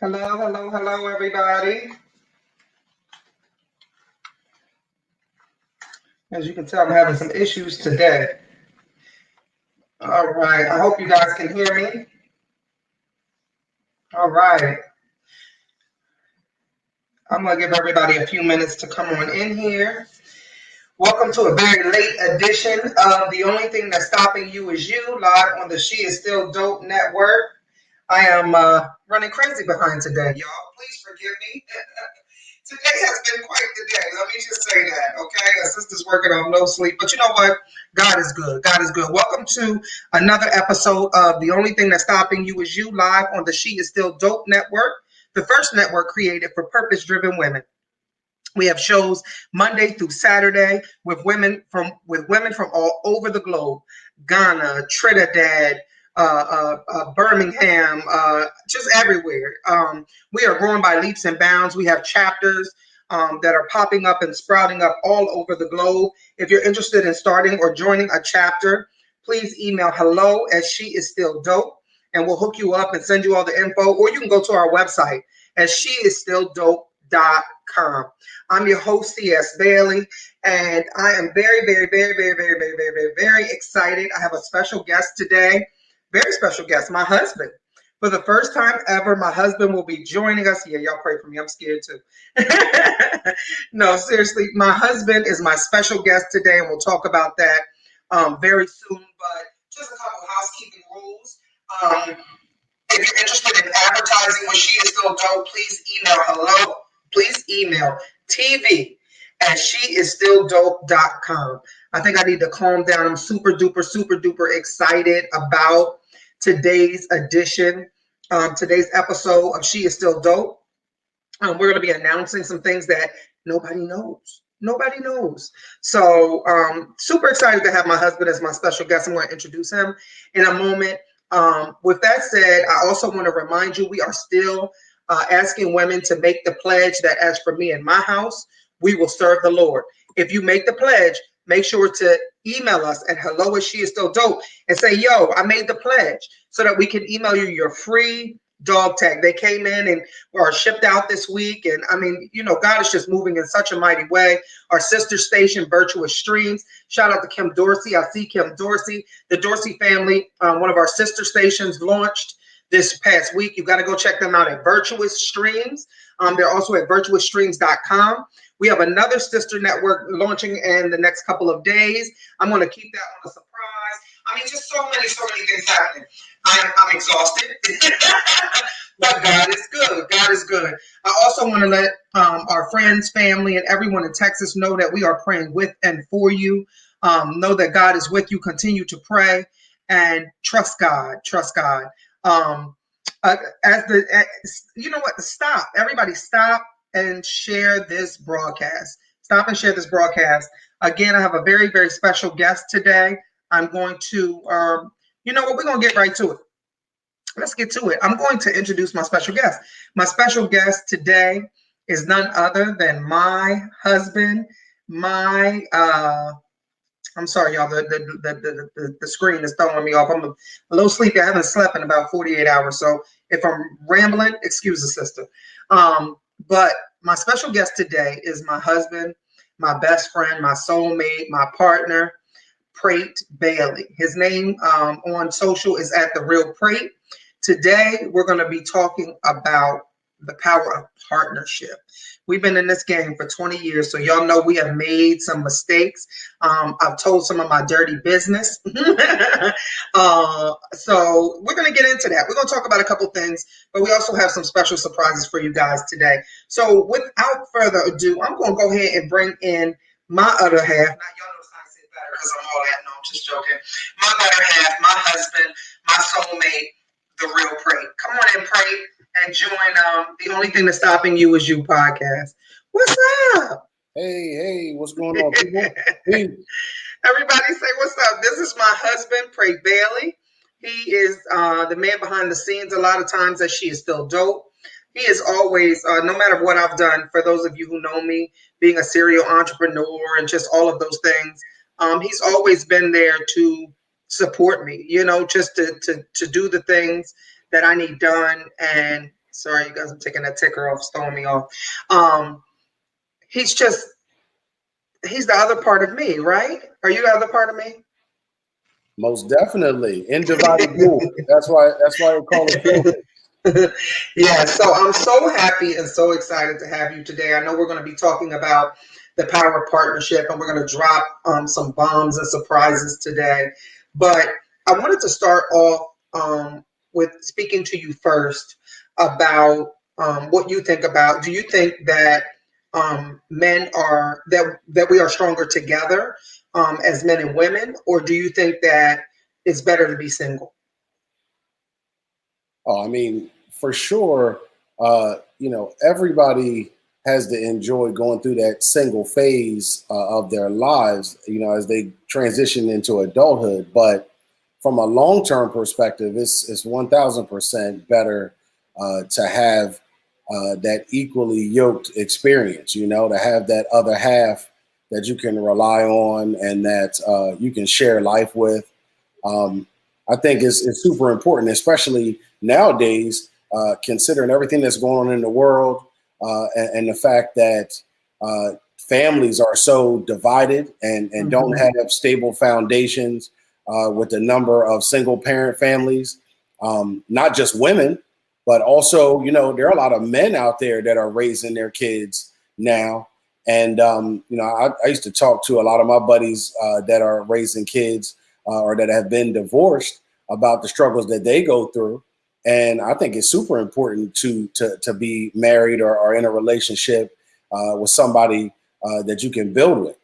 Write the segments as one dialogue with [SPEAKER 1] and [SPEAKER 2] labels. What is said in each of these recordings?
[SPEAKER 1] Hello, hello, hello, everybody. As you can tell, I'm having some issues today. All right, I hope you guys can hear me. All right, I'm going to give everybody a few minutes to come on in here. Welcome to a very late edition of The Only Thing That's Stopping You Is You, live on the She Is Still Dope Network. I am running crazy behind today, y'all. Please forgive me. Today has been quite the day. Let me just say that, okay? A sister's working on no sleep. But you know what? God is good. God is good. Welcome to another episode of The Only Thing That's Stopping You Is You, live on the She Is Still Dope Network, the first network created for purpose-driven women. We have shows Monday through Saturday with women from all over the globe: Ghana, Trinidad, Birmingham, just everywhere. We are growing by leaps and bounds. We have chapters that are popping up and sprouting up all over the globe. If you're interested in starting or joining a chapter, please email hello@sheisstilldope, and we'll hook you up and send you all the info. Or you can go to our website at sheisstilldope.com. I'm your host, csBailey, and I am very, very, very, very, very, very, very, very, very excited. I have a special guest today, very special guest, my husband. For the first time ever, my husband will be joining us. Yeah, y'all pray for me. I'm scared too. No, seriously, my husband is my special guest today, and we'll talk about that very soon. But just a couple housekeeping rules. If you're interested in advertising with She Is Still Dope, please email tv@sheisstilldope.com. I think I need to calm down. I'm super duper excited about today's edition, today's episode of She Is Still Dope. We're going to be announcing some things that nobody knows. Nobody knows. So super excited to have my husband as my special guest. I'm going to introduce him in a moment. With that said, I also want to remind you, we are still asking women to make the pledge that as for me and my house, we will serve the Lord. If you make the pledge, make sure to email us at hello@sheisstilldope and say, yo, I made the pledge, so that we can email you your free dog tag. They came in and are shipped out this week. And I mean, you know, God is just moving in such a mighty way. Our sister station, Virtuous Streams. Shout out to Kim Dorsey. I see Kim Dorsey. The Dorsey family, one of our sister stations, launched this past week. You got to go check them out at Virtuous Streams. They're also at virtuousstreams.com. We have another sister network launching in the next couple of days. I'm going to keep that on a surprise. I mean, just so many things happening. I'm exhausted, but God is good. God is good. I also want to let our friends, family, and everyone in Texas know that we are praying with and for you. Know that God is with you. Continue to pray and trust God. Trust God. You know what? Stop. Everybody stop and share this broadcast. Stop and share this broadcast. Again, I have a very, very special guest today. I'm going to, you know what? We're going to get right to it. Let's get to it. I'm going to introduce my special guest. My special guest today is none other than my husband, I'm sorry, y'all. The screen is throwing me off. I'm a little sleepy. I haven't slept in about 48 hours. So if I'm rambling, excuse the sister. But my special guest today is my husband, my best friend, my soulmate, my partner, Prate Bailey. His name on social is at The Real Prate. Today, we're going to be talking about the power of partnership. We've been in this game for 20 years, so y'all know we have made some mistakes. I've told some of my dirty business. So we're going to get into that. We're going to talk about a couple things, but we also have some special surprises for you guys today. So without further ado, I'm going to go ahead and bring in my other half. Now, y'all know I say better because I'm all that. No, I'm just joking. My better half, my husband, my soulmate, The Real Prate. Come on in, Prate, and join The Only Thing That's Stopping You Is You podcast. What's up?
[SPEAKER 2] Hey, what's going on, people? Hey.
[SPEAKER 1] Everybody say what's up. This is my husband, Prate Bailey. He is the man behind the scenes a lot of times that She Is Still Dope. He is always, no matter what I've done, for those of you who know me, being a serial entrepreneur and just all of those things, he's always been there to support me, you know, just to do the things that I need done. And Sorry, you guys, I'm taking that ticker off, throwing me off. He's the other part of me, right? Are you the other part of me?
[SPEAKER 2] Most definitely. In divided glory. That's why we call it glory.
[SPEAKER 1] Yeah, so I'm so happy and so excited to have you today. I know we're going to be talking about the power of partnership, and we're going to drop some bombs and surprises today. But I wanted to start off with speaking to you first about what you think about. Do you think that men are that we are stronger together as men and women, or do you think that it's better to be single?
[SPEAKER 2] Oh, I mean, for sure, everybody has to enjoy going through that single phase of their lives, as they transition into adulthood. But from a long-term perspective, it's 1000% better to have that equally yoked experience, to have that other half that you can rely on and that you can share life with. I think it's super important, especially nowadays, considering everything that's going on in the world and the fact that families are so divided and don't have stable foundations with the number of single parent families, not just women, but also, there are a lot of men out there that are raising their kids now. And, I used to talk to a lot of my buddies that are raising kids or that have been divorced about the struggles that they go through. And I think it's super important to be married or in a relationship with somebody that you can build with.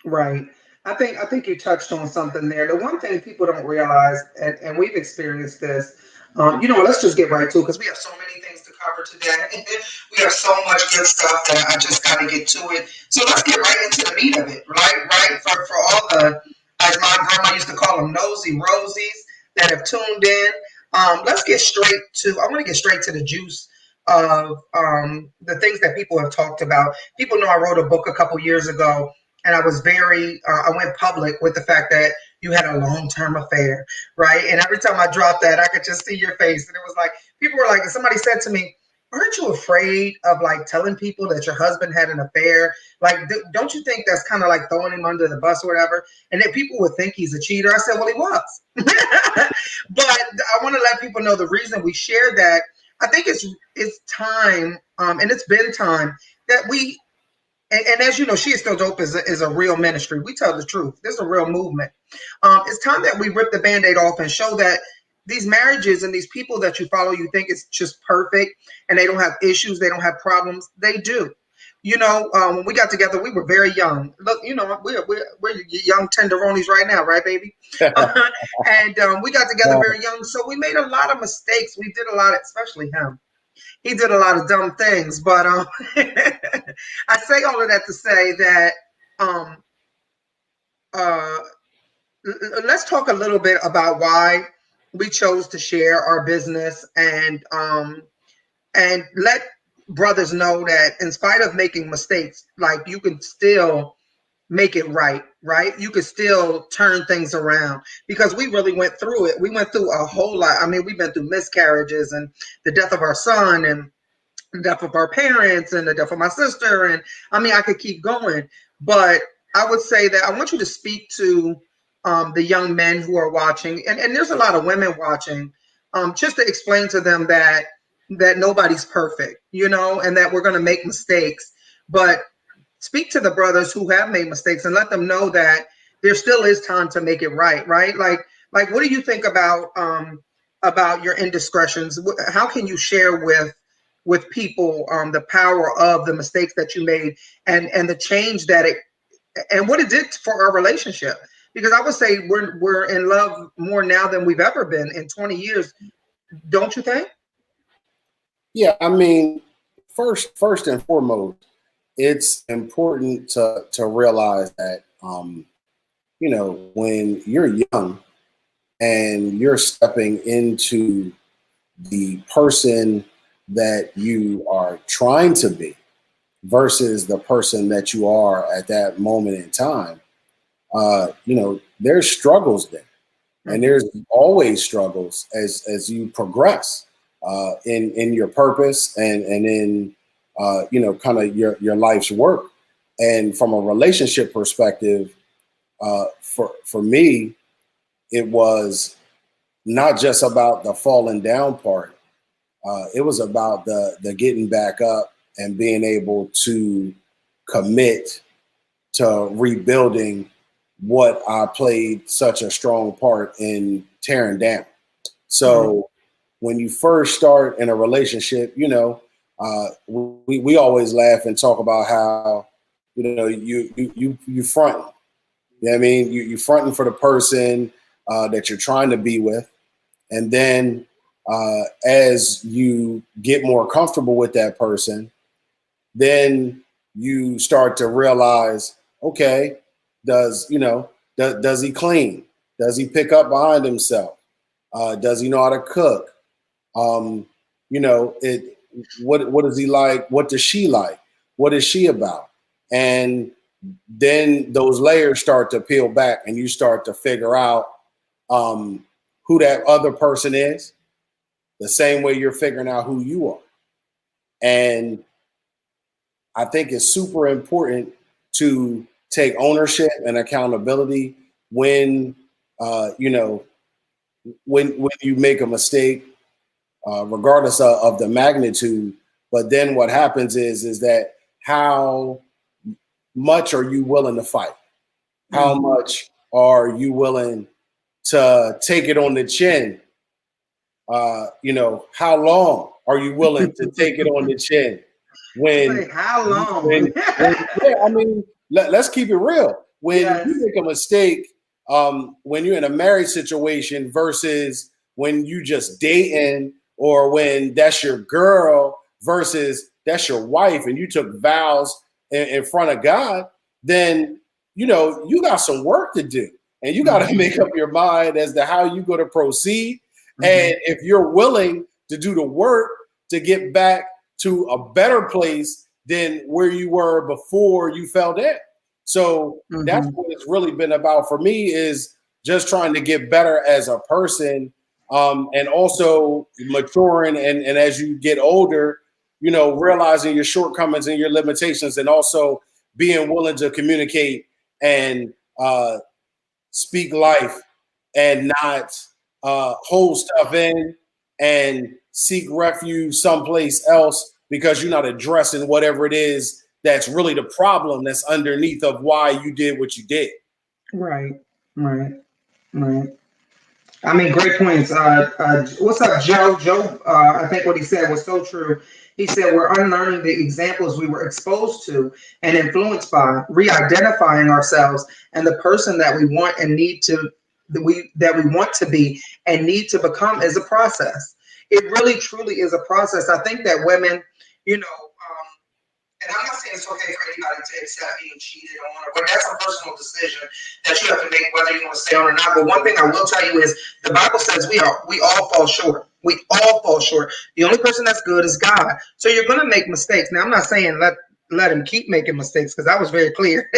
[SPEAKER 1] Right. I think you touched on something there. The one thing people don't realize, and we've experienced this, let's just get right to it because we have so many things to cover today. We have so much good stuff that I just got to get to it. So let's get right into the meat of it, right? Right. For all the, as my grandma used to call them, nosy rosies that have tuned in. Let's get straight to, I want to get straight to the juice of the things that people have talked about. People know I wrote a book a couple years ago, and I was I went public with the fact that you had a long-term affair, right? And every time I dropped that, I could just see your face. And it was like, people were like, somebody said to me, aren't you afraid of like telling people that your husband had an affair? Like, don't you think that's kind of like throwing him under the bus or whatever? And then people would think he's a cheater. I said, well, he was. But I want to let people know the reason we share that. I think it's time, and it's been time that we, and as you know, She Is Still Dope is a real ministry. We tell the truth. There's a real movement. It's time that we rip the Band-Aid off and show that these marriages and these people that you follow, you think it's just perfect and they don't have issues, they don't have problems. They do. When we got together, we were very young. Look, we're young tenderonis right now, right, baby? And we got together very young, so we made a lot of mistakes. We did a lot, especially him. He did a lot of dumb things, but I say all of that to say that um, uh, let's talk a little bit about why we chose to share our business and let brothers know that in spite of making mistakes, like you can still make it right, right? You could still turn things around because we really went through it. We went through a whole lot. I mean, we've been through miscarriages and the death of our son and the death of our parents and the death of my sister. And I mean, I could keep going, but I would say that I want you to speak to the young men who are watching, and there's a lot of women watching, just to explain to them that nobody's perfect, and that we're going to make mistakes, but speak to the brothers who have made mistakes and let them know that there still is time to make it right, right? Like what do you think about your indiscretions? How can you share with people the power of the mistakes that you made and the change that it and what it did for our relationship? Because I would say we're in love more now than we've ever been in 20 years. Don't you think?
[SPEAKER 2] Yeah, I mean, first and foremost, it's important to realize that when you're young and you're stepping into the person that you are trying to be versus the person that you are at that moment in time, there's struggles there, and there's always struggles as you progress. in your purpose and in kind of your life's work. And from a relationship perspective, for me, it was not just about the falling down part. It was about the getting back up and being able to commit to rebuilding what I played such a strong part in tearing down. So when you first start in a relationship, we always laugh and talk about how, you fronting. You know what I mean? You fronting for the person that you're trying to be with. And then as you get more comfortable with that person, then you start to realize, okay, does he clean? Does he pick up behind himself? Does he know how to cook? What is he like? What does she like? What is she about? And then those layers start to peel back and you start to figure out who that other person is, the same way you're figuring out who you are. And I think it's super important to take ownership and accountability when you make a mistake, regardless of the magnitude. But then what happens is that how much are you willing to fight? How much are you willing to take it on the chin? How long are you willing to take it on the chin?
[SPEAKER 1] How long?
[SPEAKER 2] Let's keep it real. When you make a mistake, when you're in a married situation versus when you just dating, or when that's your girl versus that's your wife, and you took vows in front of God, then you got some work to do, and you got to make up your mind as to how you're going to proceed. And if you're willing to do the work to get back to a better place than where you were before you fell down. So that's what it's really been about for me, is just trying to get better as a person, and also maturing. And as you get older, realizing your shortcomings and your limitations, and also being willing to communicate and speak life and not hold stuff in and seek refuge someplace else because you're not addressing whatever it is that's really the problem that's underneath of why you did what you did.
[SPEAKER 1] Right. I mean, great points. What's up, Joe? Joe, I think what he said was so true. He said we're unlearning the examples we were exposed to and influenced by, re-identifying ourselves and the person that we want and need to that we want to be and need to become is a process. It really, truly is a process. I think that women, and I'm not saying it's okay for anybody to accept being cheated on, but that's a personal decision that you have to make, whether you want to stay on or not. But one thing I will tell you is the Bible says we all fall short. We all fall short. The only person that's good is God. So you're going to make mistakes. Now, I'm not saying let him keep making mistakes, because that was very clear.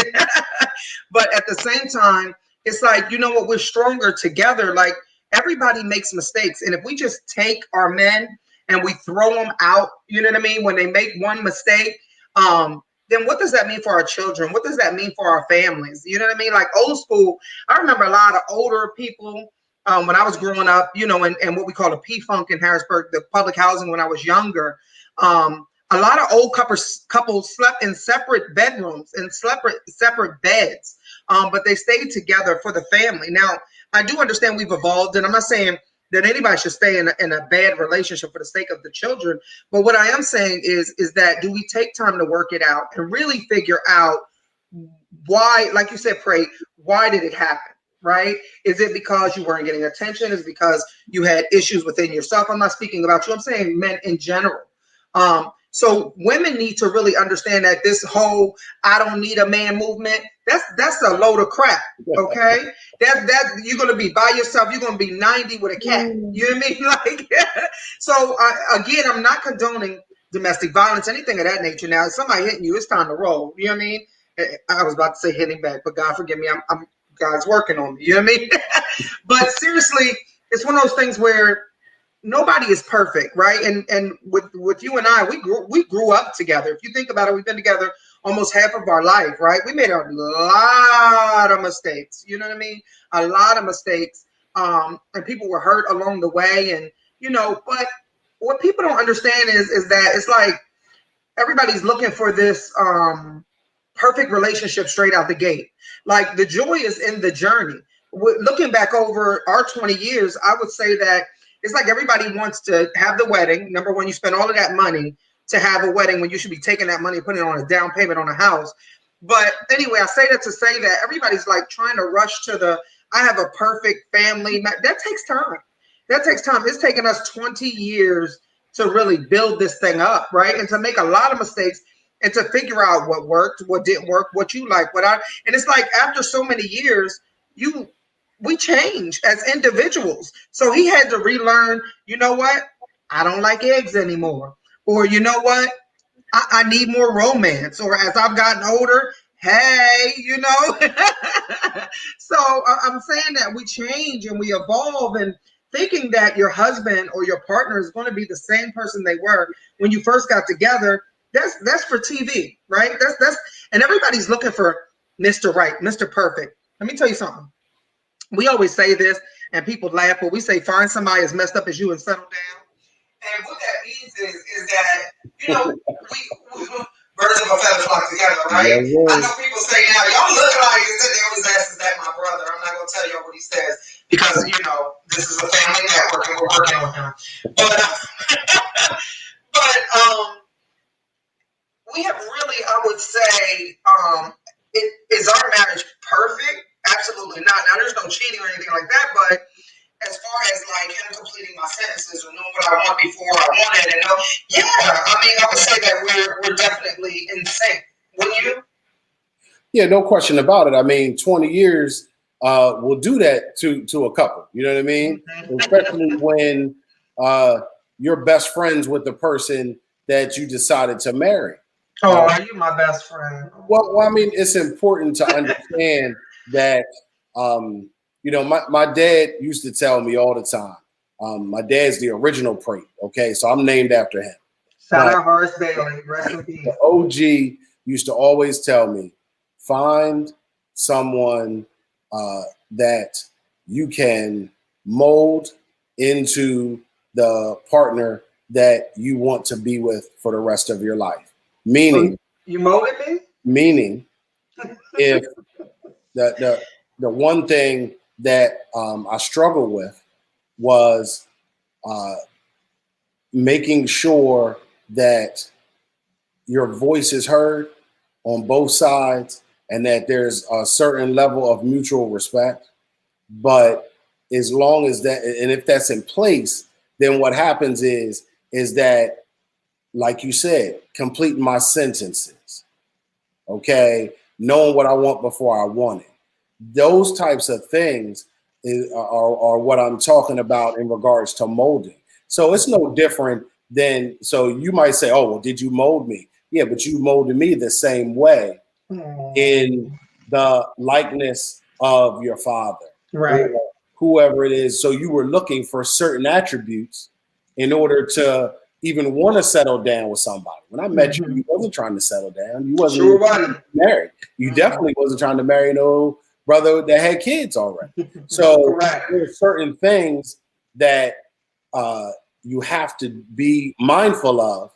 [SPEAKER 1] But at the same time, it's like, you know what, we're stronger together. Like, everybody makes mistakes. And if we just take our men and we throw them out, you know what I mean, when they make one mistake, then what does that mean for our children? What does that mean for our families? You know what I mean? Like, old school, I remember a lot of older people when I was growing up, and what we call a P-Funk in Harrisburg, the public housing when I was younger. A lot of old couples slept in separate bedrooms and separate beds, but they stayed together for the family. Now, I do understand we've evolved, and I'm not saying that anybody should stay in a bad relationship for the sake of the children. But what I am saying is that do we take time to work it out and really figure out why, like you said, Prate, why did it happen? Right? Is it because you weren't getting attention? Is it because you had issues within yourself? I'm not speaking about you. I'm saying men in general. So women need to really understand that this whole "I don't need a man" movement, that's a load of crap. Okay, that you're gonna be by yourself. You're gonna be 90 with a cat. You know what I mean? Like, so again, I'm not condoning domestic violence, anything of that nature. Now, if somebody hitting you, it's time to roll. You know what I mean? I was about to say hitting back, but God forgive me, I'm God's working on me. You know what I mean? But seriously, it's one of those things where, nobody is perfect, right? And with you and I, we grew up together. If you think about it, we've been together almost half of our life, right? We made a lot of mistakes. You know what I mean? A lot of mistakes. And people were hurt along the way. And, but what people don't understand is that it's like everybody's looking for this perfect relationship straight out the gate. Like, the joy is in the journey. Looking back over our 20 years, I would say that it's like everybody wants to have the wedding. Number one, you spend all of that money to have a wedding when you should be taking that money and putting it on a down payment on a house. But anyway, I say that to say that everybody's like trying to rush to I have a perfect family. That takes time. That takes time. It's taken us 20 years to really build this thing up, right? And to make a lot of mistakes and to figure out what worked, what didn't work, what you like, and it's like after so many years, we change as individuals. So he had to relearn, you know what? I don't like eggs anymore. Or you know what? I need more romance. Or as I've gotten older, hey, So I'm saying that we change and we evolve, and thinking that your husband or your partner is going to be the same person they were when you first got together, that's for TV, right? And everybody's looking for Mr. Right, Mr. Perfect. Let me tell you something. We always say this, and people laugh, but we say find somebody as messed up as you and settle down. And what that means is that, we birds of a feather flock together, right? Yeah. I know people say now, y'all look like they always ask, is that my brother? I'm not going to tell y'all what he says because, this is a family network and we're working with him. But we have really, I would say, is our marriage perfect? Absolutely not. Now, there's no cheating or anything like that, but as far as like him completing my sentences or knowing what I want before I want it, I would say that we're definitely in sync. Wouldn't you?
[SPEAKER 2] Yeah, no question about it. I mean, 20 years will do that to a couple. You know what I mean? Mm-hmm. Especially when you're best friends with the person that you decided to marry.
[SPEAKER 1] Oh, are you my best friend?
[SPEAKER 2] Well, I mean, it's important to understand that, my dad used to tell me all the time, my dad's the original Prate, okay? So I'm named after him.
[SPEAKER 1] Shout out csBailey, rest in peace.
[SPEAKER 2] The OG used to always tell me, find someone that you can mold into the partner that you want to be with for the rest of your life. Meaning,
[SPEAKER 1] you molded me?
[SPEAKER 2] Meaning, if the one thing that I struggled with was making sure that your voice is heard on both sides and that there's a certain level of mutual respect. But as long as that, and if that's in place, then what happens is that, like you said, completing my sentences, okay? Knowing what I want before I want it. Those types of things are what I'm talking about in regards to molding. So it's no different than, so you might say, oh, well, did you mold me? Yeah, but you molded me the same way in the likeness of your father,
[SPEAKER 1] right?
[SPEAKER 2] Or whoever it is. So you were looking for certain attributes in order to even want to settle down with somebody. When I met you, you wasn't trying to settle down. You wasn't married. You definitely wasn't trying to marry no brother that had kids already. So there's certain things that you have to be mindful of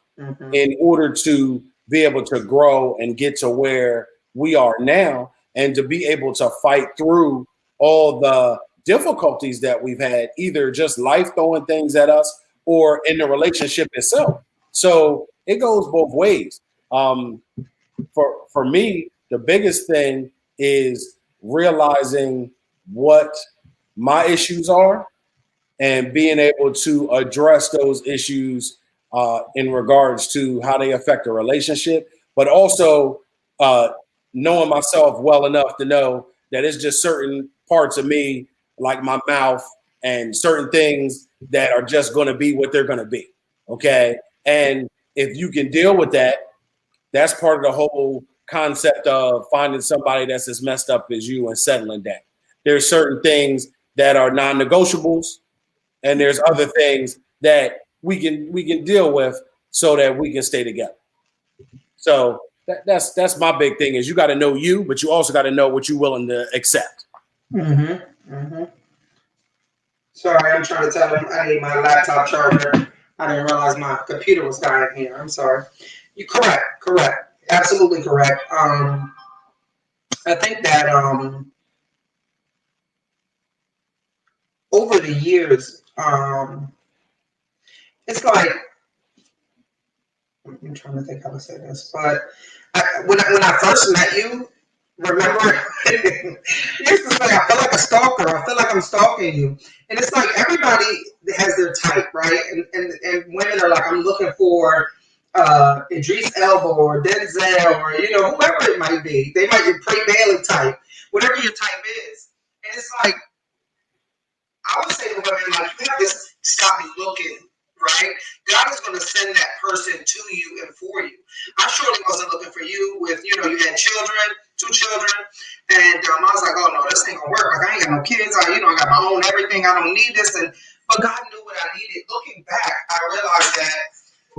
[SPEAKER 2] in order to be able to grow and get to where we are now, and to be able to fight through all the difficulties that we've had, either just life throwing things at us or in the relationship itself. So it goes both ways. For me, the biggest thing is realizing what my issues are and being able to address those issues in regards to how they affect a relationship, but also knowing myself well enough to know that it's just certain parts of me, like my mouth, and certain things that are just going to be what they're going to be. Okay. And if you can deal with that, that's part of the whole concept of finding somebody that's as messed up as you and settling down. There's certain things that are non-negotiables, and there's other things that we can deal with so that we can stay together. So that's my big thing is you got to know you, but you also got to know what you're willing to accept.
[SPEAKER 1] Mm-hmm. Mm-hmm. Sorry, I'm trying to tell them I need my laptop charger. I didn't realize my computer was dying here. I'm sorry. You correct, absolutely correct. I think that over the years, it's like I'm trying to think how to say this, but when I first met you, remember, you used to say I feel like a stalker. I feel like I'm stalking you, and it's like everybody has their type, right? And women are like, I'm looking for Idris Elba or Denzel or whoever it might be. They might be Prate Bailey type, whatever your type is, and it's like I would say to women like you have this stop looking. Right? God is going to send that person to you and for you. I surely wasn't looking for you with, you had children, 2 children, and I was like, oh no, this ain't gonna work. Like I ain't got no kids. I got my own everything. I don't need this. But God knew what I needed. Looking back, I realized that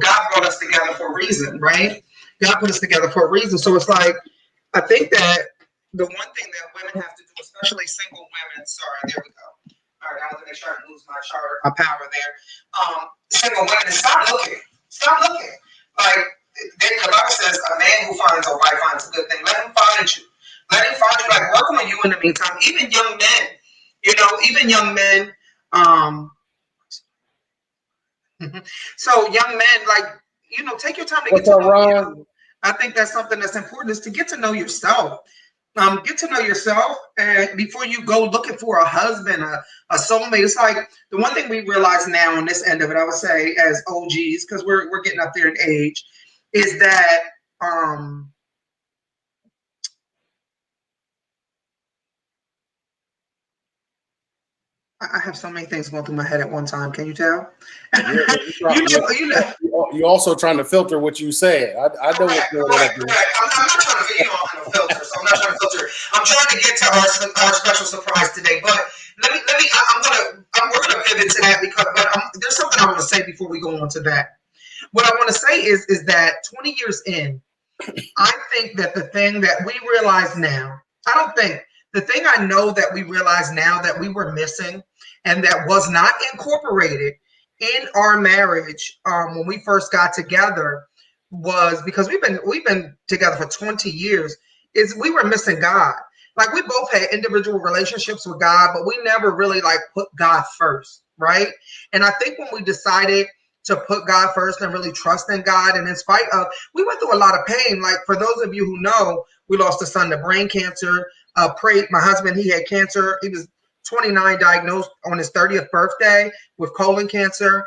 [SPEAKER 1] God brought us together for a reason, right? God put us together for a reason. So it's like, I think that the one thing that women have to do, especially single women, sorry, there we go. All right, I was going to try to lose my power there. Single women, stop looking. Stop looking. Like the Bible says, a man who finds a wife finds a good thing. Let him find you. Let him find you. Like work on you in the meantime. Even young men. So young men, like take your time to get to know you. I think that's something that's important is to get to know yourself. Get to know yourself, and before you go looking for a husband, a soulmate. It's like the one thing we realize now on this end of it, I would say, as OGs, because we're getting up there in age, is that I have so many things going through my head at one time. Can you tell?
[SPEAKER 2] You're also trying to filter what you say. I know what's going on.
[SPEAKER 1] Correct. I'm not trying to video on a filter, so I'm not trying to filter. I'm trying to get to our special surprise today. But we're gonna pivot to that but there's something I want to say before we go on to that. What I want to say is that 20 years in, I think that the thing that we realize now, the thing I know that we realize now that we were missing and that was not incorporated in our marriage when we first got together was because we've been together for 20 years, is we were missing God. Like we both had individual relationships with God, but we never really like put God first, right? And I think when we decided to put God first and really trust in God, and in spite of, we went through a lot of pain. Like for those of you who know, we lost a son to brain cancer. Prate, my husband, he had cancer. He was 29, diagnosed on his 30th birthday with colon cancer.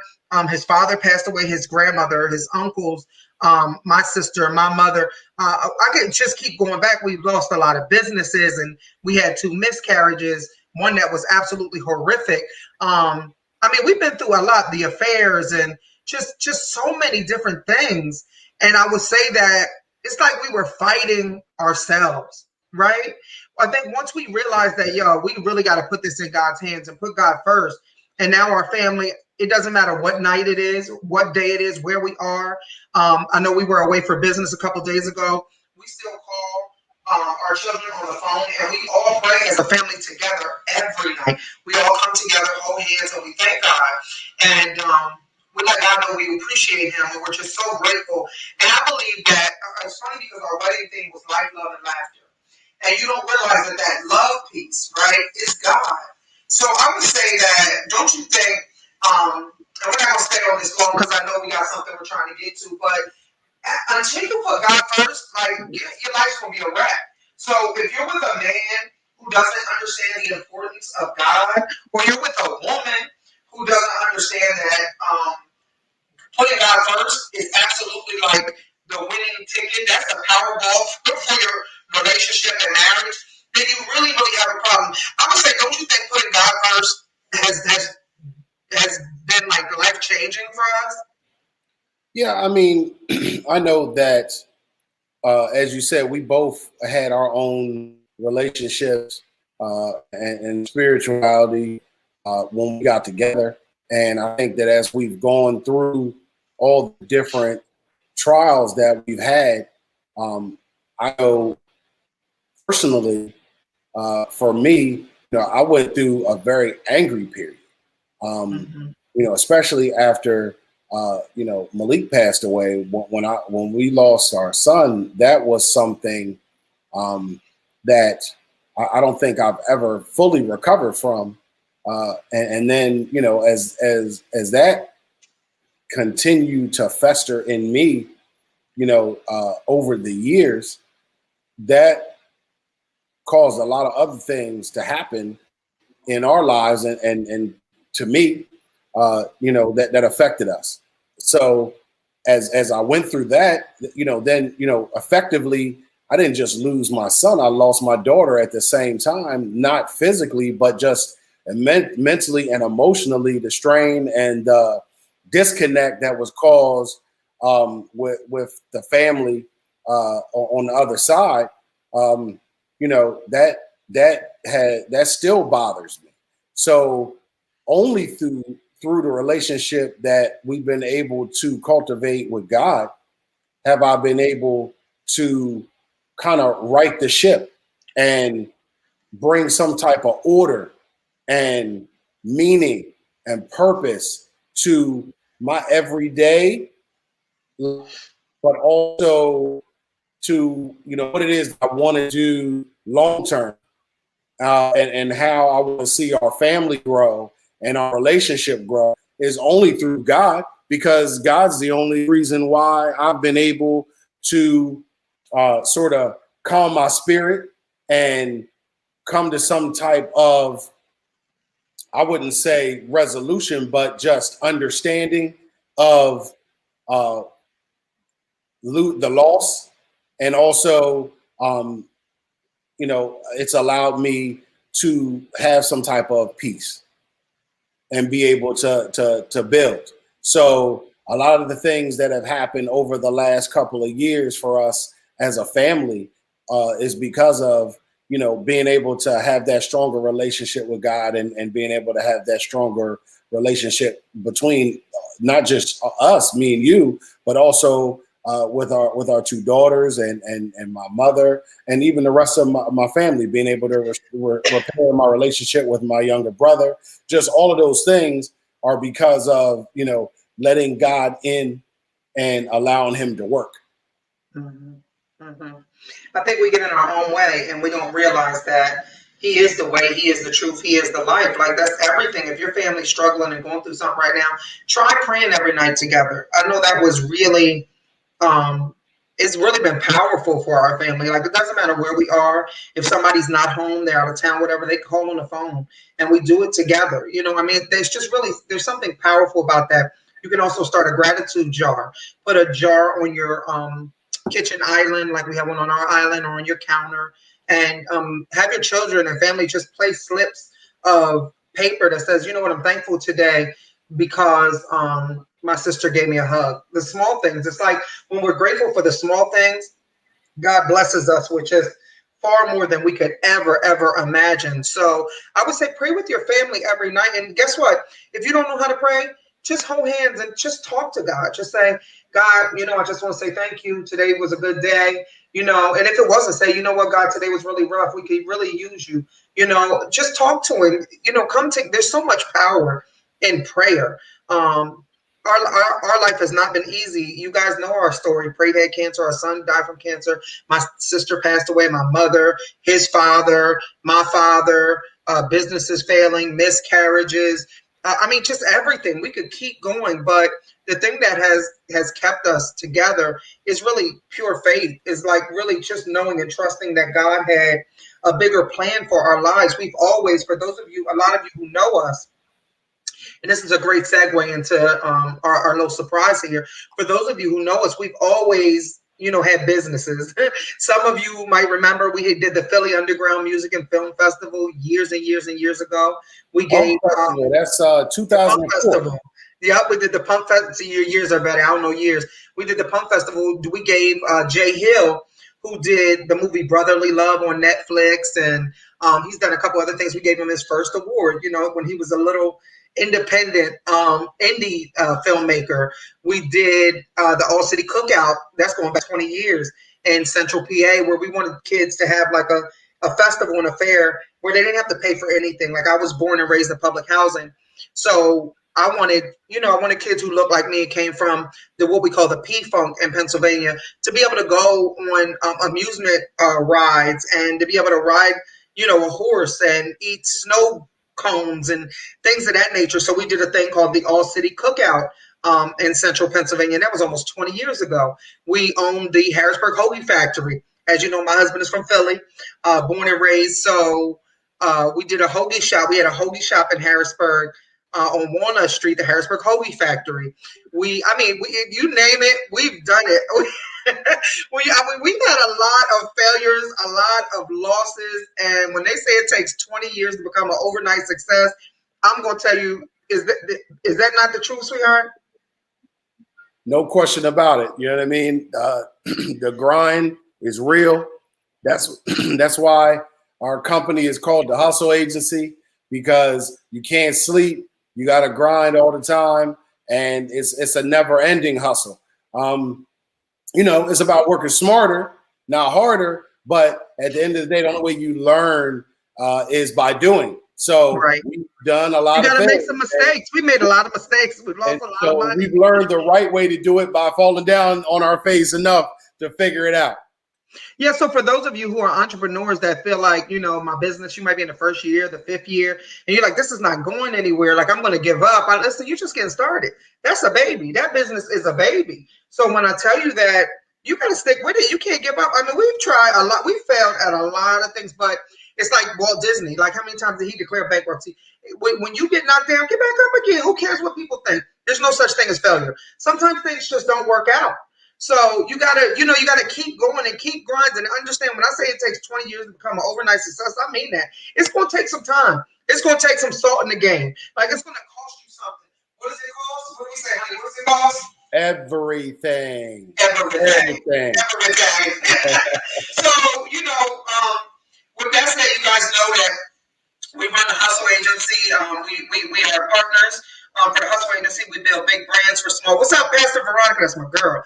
[SPEAKER 1] His father passed away, his grandmother, his uncles, my sister, my mother. I can just keep going back. We lost a lot of businesses, and we had 2 miscarriages, one that was absolutely horrific. I mean, we've been through a lot, the affairs and just so many different things. And I would say that it's like we were fighting ourselves, right? I think once we realized that, we really got to put this in God's hands and put God first. And now our family, it doesn't matter what night it is, what day it is, where we are. I know we were away for business a couple of days ago. We still call our children on the phone, and we all pray as a family together every night. We all come together, hold hands, and we thank God. And we let God know we appreciate Him, and we're just so grateful. And I believe that it's funny because our wedding thing was life, love, and laughter. And you don't realize that love piece, right, is God. So I would say that, don't you think, and we're not going to stay on this long because I know we got something we're trying to get to, but until you put God first, like your life's gonna be a wreck. So if you're with a man who doesn't understand the importance of God, or you're with a woman who doesn't understand that putting God first is absolutely like the winning ticket, that's the Powerball for your relationship and marriage, then you really, really have a problem. I would say, don't you think putting God first has been like life changing for us?
[SPEAKER 2] Yeah, I mean, I know that, as you said, we both had our own relationships and spirituality when we got together. And I think that as we've gone through all the different trials that we've had, I know personally, for me, I went through a very angry period. Especially after Malik passed away. When we lost our son, that was something that I don't think I've ever fully recovered from. And then as that continued to fester in me, over the years, that caused a lot of other things to happen in our lives, and to me, that affected us. So as I went through that, then effectively, I didn't just lose my son; I lost my daughter at the same time, not physically, but just mentally and emotionally. The strain and the disconnect that was caused with the family on the other side, that still bothers me. So only through the relationship that we've been able to cultivate with God have I been able to kind of right the ship and bring some type of order and meaning and purpose to my everyday, but also to what it is I want to do long term, and how I want to see our family grow and our relationship grow is only through God, because God's the only reason why I've been able to sort of calm my spirit and come to some type of, I wouldn't say resolution, but just understanding of the loss. And also, it's allowed me to have some type of peace and be able to build. So a lot of the things that have happened over the last couple of years for us as a family is because of being able to have that stronger relationship with God, and being able to have that stronger relationship between not just us, me and you, but also with our two daughters and my mother, and even the rest of my family, being able to repair my relationship with my younger brother. Just all of those things are because of letting God in and allowing him to work.
[SPEAKER 1] I think we get in our own way and we don't realize that he is the way, he is the truth, he is the life. Like, that's everything. If your family's struggling and going through something right now, try praying every night together. I know that was really it's really been powerful for our family. Like, it doesn't matter where we are. If somebody's not home, they're out of town, whatever, they call on the phone and we do it together. There's something powerful about that. You can also start a gratitude jar. Put a jar on your kitchen island, like we have one on our island, or on your counter, and have your children and family just place slips of paper that says, I'm thankful today because my sister gave me a hug. The small things. It's like when we're grateful for the small things, God blesses us with just far more than we could ever imagine. So I would say pray with your family every night. And guess what? If you don't know how to pray, just hold hands and just talk to God. Just say, God, I just want to say thank you. Today was a good day. And if it wasn't, say, what, God, today was really rough. We could really use you. Just talk to him. There's so much power in prayer. Our life has not been easy. You guys know our story. Prate had cancer. Our son died from cancer. My sister passed away. My mother, his father, my father, businesses failing, miscarriages. Just everything. We could keep going, but the thing that has kept us together is really pure faith. Is like really just knowing and trusting that God had a bigger plan for our lives. We've always, for those of you, a lot of you who know us, and this is a great segue into our little surprise here. For those of you who know us, we've always, had businesses. Some of you might remember we did the Philly Underground Music and Film Festival years and years and years ago. We gave
[SPEAKER 2] that's 2004.
[SPEAKER 1] Festival. Yep, we did the Punk Festival. Your years are better. I don't know years. We did the Punk Festival. We gave Jay Hill, who did the movie Brotherly Love on Netflix, and he's done a couple other things. We gave him his first award, when he was a little independent indie filmmaker. We did the All City Cookout. That's going back 20 years in Central PA, where we wanted kids to have like a festival and a fair where they didn't have to pay for anything. Like, I was born and raised in public housing, so I wanted kids who looked like me and came from what we call the P-Funk in Pennsylvania to be able to go on amusement rides and to be able to ride, a horse and eat snow cones and things of that nature. So we did a thing called the All City Cookout in Central Pennsylvania. And that was almost 20 years ago. We owned the Harrisburg Hoagie Factory. As you know, my husband is from Philly, born and raised. So we did a hoagie shop. We had a hoagie shop in Harrisburg. On Walnut Street, the Harrisburg Hoagie Factory. You name it, we've done it. We've had a lot of failures, a lot of losses, and when they say it takes 20 years to become an overnight success, I'm going to tell you, is that not the truth, sweetheart?
[SPEAKER 2] No question about it. You know what I mean? The grind is real. That's why our company is called the Hustle Agency, because you can't sleep. You got to grind all the time, and it's a never-ending hustle. It's about working smarter, not harder. But at the end of the day, the only way you learn is by doing. So
[SPEAKER 1] right.
[SPEAKER 2] We've done a lot of things.
[SPEAKER 1] You got to make some mistakes. We made a lot of mistakes. We've lost a lot of money.
[SPEAKER 2] We've learned the right way to do it by falling down on our face enough to figure it out.
[SPEAKER 1] Yeah, so for those of you who are entrepreneurs that feel like, my business, you might be in the first year, the fifth year, and you're like, this is not going anywhere. Like, I'm going to give up. Listen, you're just getting started. That's a baby. That business is a baby. So when I tell you that, you got to stick with it. You can't give up. I mean, we've tried a lot. We failed at a lot of things, but it's like Walt Disney. Like, how many times did he declare bankruptcy? When you get knocked down, get back up again. Who cares what people think? There's no such thing as failure. Sometimes things just don't work out. So you gotta keep going and keep grinding. And understand, when I say it takes 20 years to become an overnight success, I mean that. It's gonna take some time. It's gonna take some salt in the game. Like, it's gonna cost you something. What does it cost? What do we say, honey? What does it cost?
[SPEAKER 2] Everything.
[SPEAKER 1] So, with that said, you guys know that we run the Hustle Agency. We are partners. For the Hustle Agency, we build big brands for small. What's up, Pastor Veronica? That's my girl.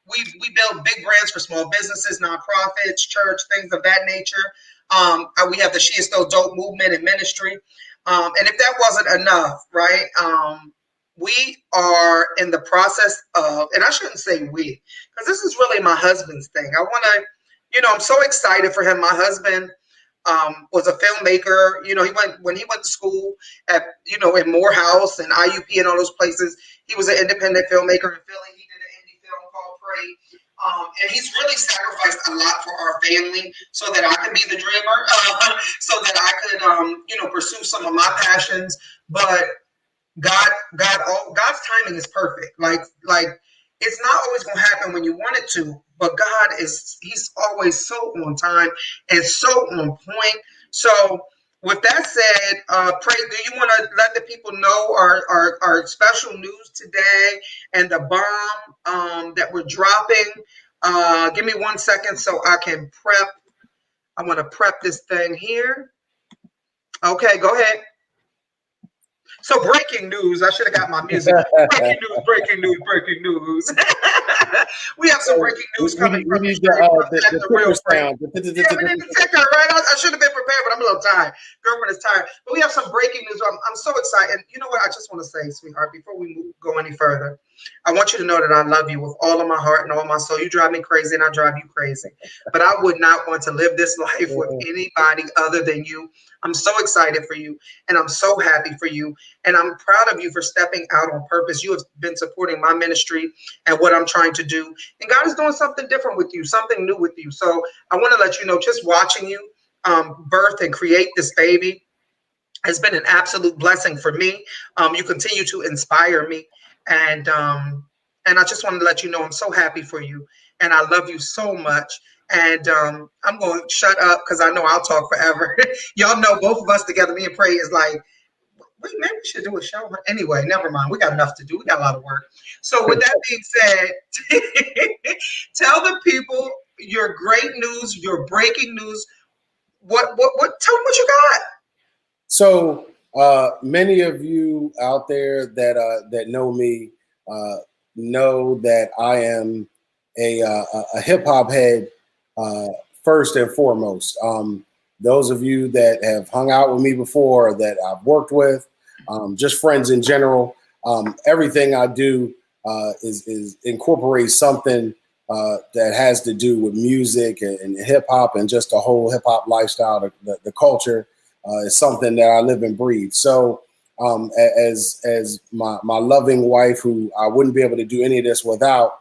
[SPEAKER 1] We build big brands for small businesses, nonprofits, church, things of that nature. We have the She Is Still Dope movement and ministry. And if that wasn't enough, right? We are in the process of, and I shouldn't say we, because this is really my husband's thing. I want to, I'm so excited for him. My husband was a filmmaker. When he went to school at, in Morehouse and IUP and all those places, he was an independent filmmaker in Philly. He did an indie film called Prate. And he's really sacrificed a lot for our family so that I can be the dreamer, so that I could, pursue some of my passions. But God's timing is perfect. Like it's not always going to happen when you want it to, but he's always so on time and so on point. So with that said, Prate, do you want to let the people know our special news today and the bomb that we're dropping? Give me 1 second so I can prep. I want to prep this thing here. Okay, go ahead. So breaking news, I should have got my music. Breaking news. We have some breaking news coming from the real sound. Yeah, we need the ticker, right? I should have been prepared, but I'm a little tired. Girlfriend is tired. But we have some breaking news. I'm so excited. And you know what? I just want to say, sweetheart, before we go any further, I want you to know that I love you with all of my heart and all my soul. You drive me crazy and I drive you crazy. But I would not want to live this life with anybody other than you. I'm so excited for you and I'm so happy for you. And I'm proud of you for stepping out on purpose. You have been supporting my ministry and what I'm trying to do. And God is doing something different with you, something new with you. So I want to let you know, just watching you birth and create this baby has been an absolute blessing for me. You continue to inspire me. And I just wanted to let you know I'm so happy for you. And I love you so much. And I'm going to shut up because I know I'll talk forever. Y'all know both of us together, me and Prate, is like, wait, maybe we should do a show. Anyway, never mind. We got enough to do. We got a lot of work. So with that being said, tell the people your great news, your breaking news. What? Tell me what you got.
[SPEAKER 2] So many of you out there that know me know that I am a hip hop head first and foremost. Those of you that have hung out with me before, that I've worked with, just friends in general, everything I do is incorporates something that has to do with music and hip hop and just the whole hip hop lifestyle, the culture. Is something that I live and breathe. So as my loving wife, who I wouldn't be able to do any of this without,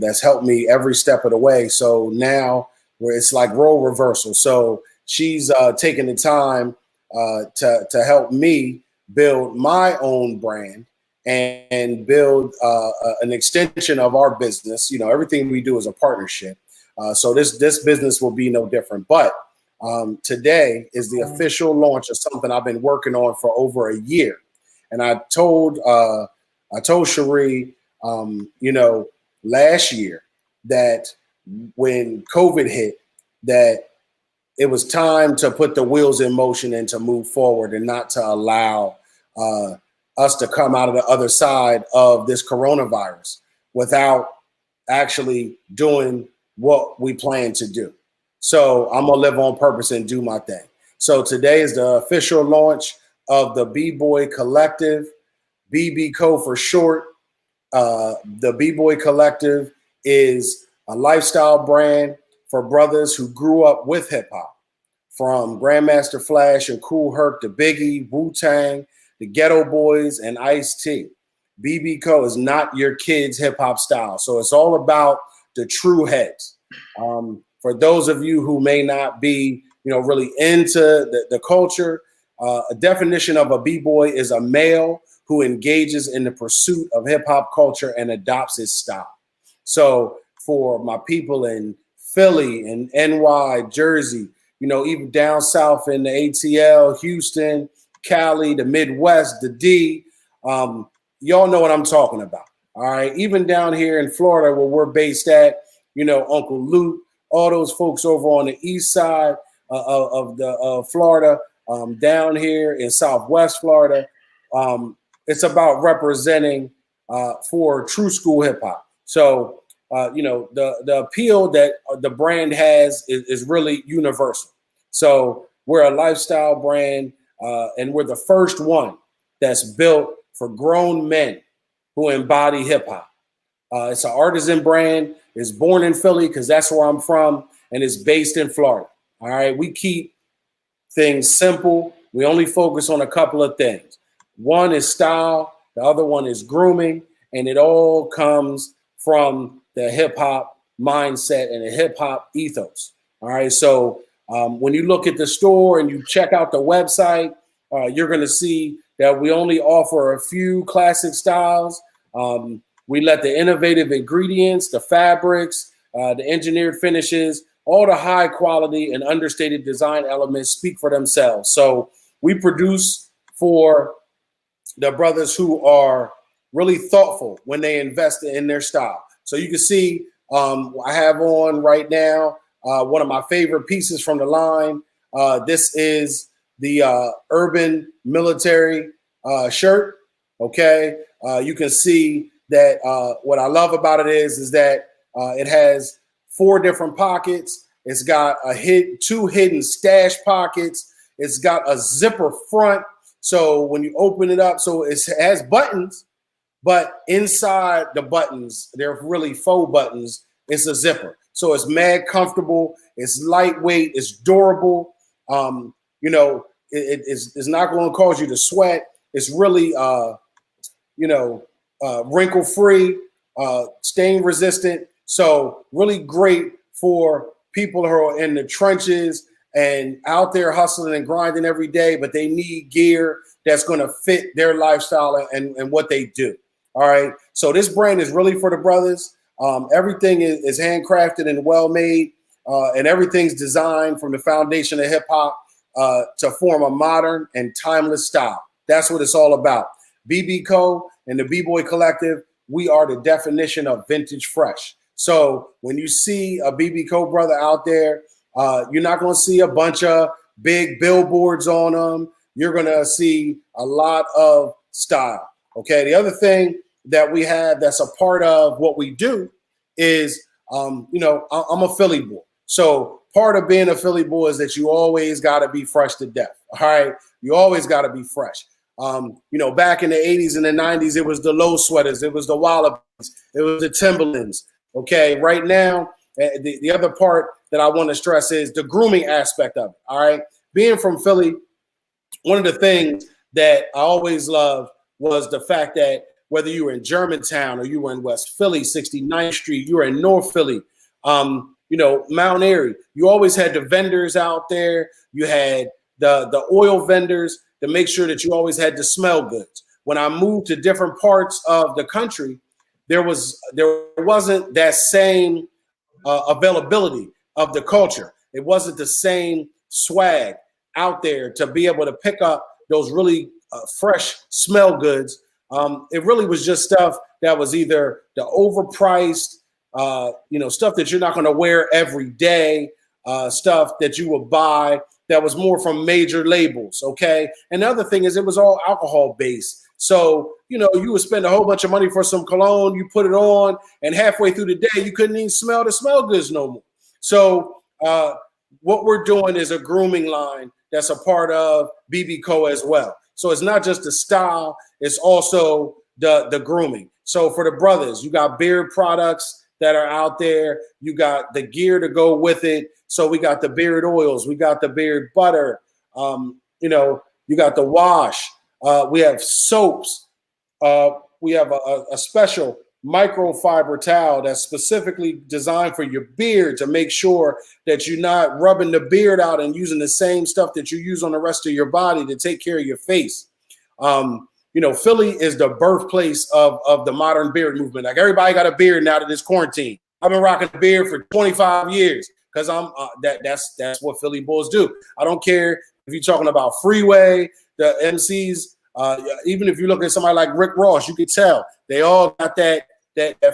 [SPEAKER 2] that's helped me every step of the way. So now where it's like role reversal. So she's taking the time to help me build my own brand and build an extension of our business. You know, everything we do is a partnership. So this business will be no different. But today is the official launch of something I've been working on for over a year. And I told Cherie, last year that when COVID hit, that it was time to put the wheels in motion and to move forward and not to allow us to come out of the other side of this coronavirus without actually doing what we plan to do. So I'm going to live on purpose and do my thing. So today is the official launch of the B-Boy Collective, BBCO for short. The B-Boy Collective is a lifestyle brand for brothers who grew up with hip hop, from Grandmaster Flash and Kool Herc to Biggie, Wu-Tang, the Ghetto Boys, and Ice-T. BBCO is not your kid's hip hop style. So it's all about the true heads. For those of you who may not be, really into the culture, a definition of a b-boy is a male who engages in the pursuit of hip hop culture and adopts its style. So for my people in Philly and NY, Jersey, even down south in the ATL, Houston, Cali, the Midwest, the D, y'all know what I'm talking about. All right. Even down here in Florida, where we're based at, Uncle Luke, all those folks over on the east side of Florida, down here in Southwest Florida. It's about representing for true school hip hop. So, the appeal that the brand has is really universal. So we're a lifestyle brand, and we're the first one that's built for grown men who embody hip hop. It's an artisan brand. It's born in Philly because that's where I'm from, and it's based in Florida. All right. We keep things simple. We only focus on a couple of things. One is style. The other one is grooming. And it all comes from the hip hop mindset and the hip hop ethos. All right. So when you look at the store and you check out the website, you're going to see that we only offer a few classic styles. We let the innovative ingredients, the fabrics, the engineered finishes, all the high quality and understated design elements speak for themselves. So we produce for the brothers who are really thoughtful when they invest in their style. So you can see I have on right now one of my favorite pieces from the line. This is the Urban Military shirt. Okay. You can see that what I love about it is that it has 4 different pockets. It's got two hidden stash pockets. It's got a zipper front. So when you open it up, so it has buttons, but inside the buttons, they're really faux buttons. It's a zipper. So it's mad comfortable. It's lightweight. It's durable. It's not going to cause you to sweat. It's really, wrinkle free, stain resistant. So really great for people who are in the trenches and out there hustling and grinding every day, but they need gear that's going to fit their lifestyle and what they do. All right. So this brand is really for the brothers. Everything is handcrafted and well made, and everything's designed from the foundation of hip hop to form a modern and timeless style. That's what it's all about. BBCO and the B-Boy Collective, we are the definition of vintage fresh. So when you see a BB Co brother out there, you're not going to see a bunch of big billboards on them. You're going to see a lot of style. Okay. The other thing that we have that's a part of what we do is, I'm a Philly boy. So part of being a Philly boy is that you always got to be fresh to death. All right. You always got to be fresh. Back in the 80s and the 90s, it was the low sweaters. It was the Wallabies. It was the Timberlands. Okay. Right now, the other part that I want to stress is the grooming aspect of it. All right. Being from Philly, one of the things that I always loved was the fact that whether you were in Germantown or you were in West Philly, 69th Street, you were in North Philly, Mount Airy, you always had the vendors out there. You had the oil vendors to make sure that you always had the smell goods. When I moved to different parts of the country, there wasn't that same availability of the culture. It wasn't the same swag out there to be able to pick up those really fresh smell goods. It really was just stuff that was either the overpriced, stuff that you're not going to wear every day, stuff that you would buy that was more from major labels. Okay. And the other thing is it was all alcohol based. So, you would spend a whole bunch of money for some cologne, you put it on, and halfway through the day, you couldn't even smell the smell goods no more. So what we're doing is a grooming line that's a part of BB Co as well. So it's not just the style, it's also the grooming. So for the brothers, you got beard products that are out there. You got the gear to go with it. So we got the beard oils, we got the beard butter, you got the wash. We have soaps. We have a special microfiber towel that's specifically designed for your beard to make sure that you're not rubbing the beard out and using the same stuff that you use on the rest of your body to take care of your face. Philly is the birthplace of the modern beard movement. Like everybody got a beard now that this quarantine. I've been rocking a beard for 25 years because that's what Philly boys do. I don't care if you're talking about Freeway, the MCs, even if you look at somebody like Rick Ross, you could tell they all got that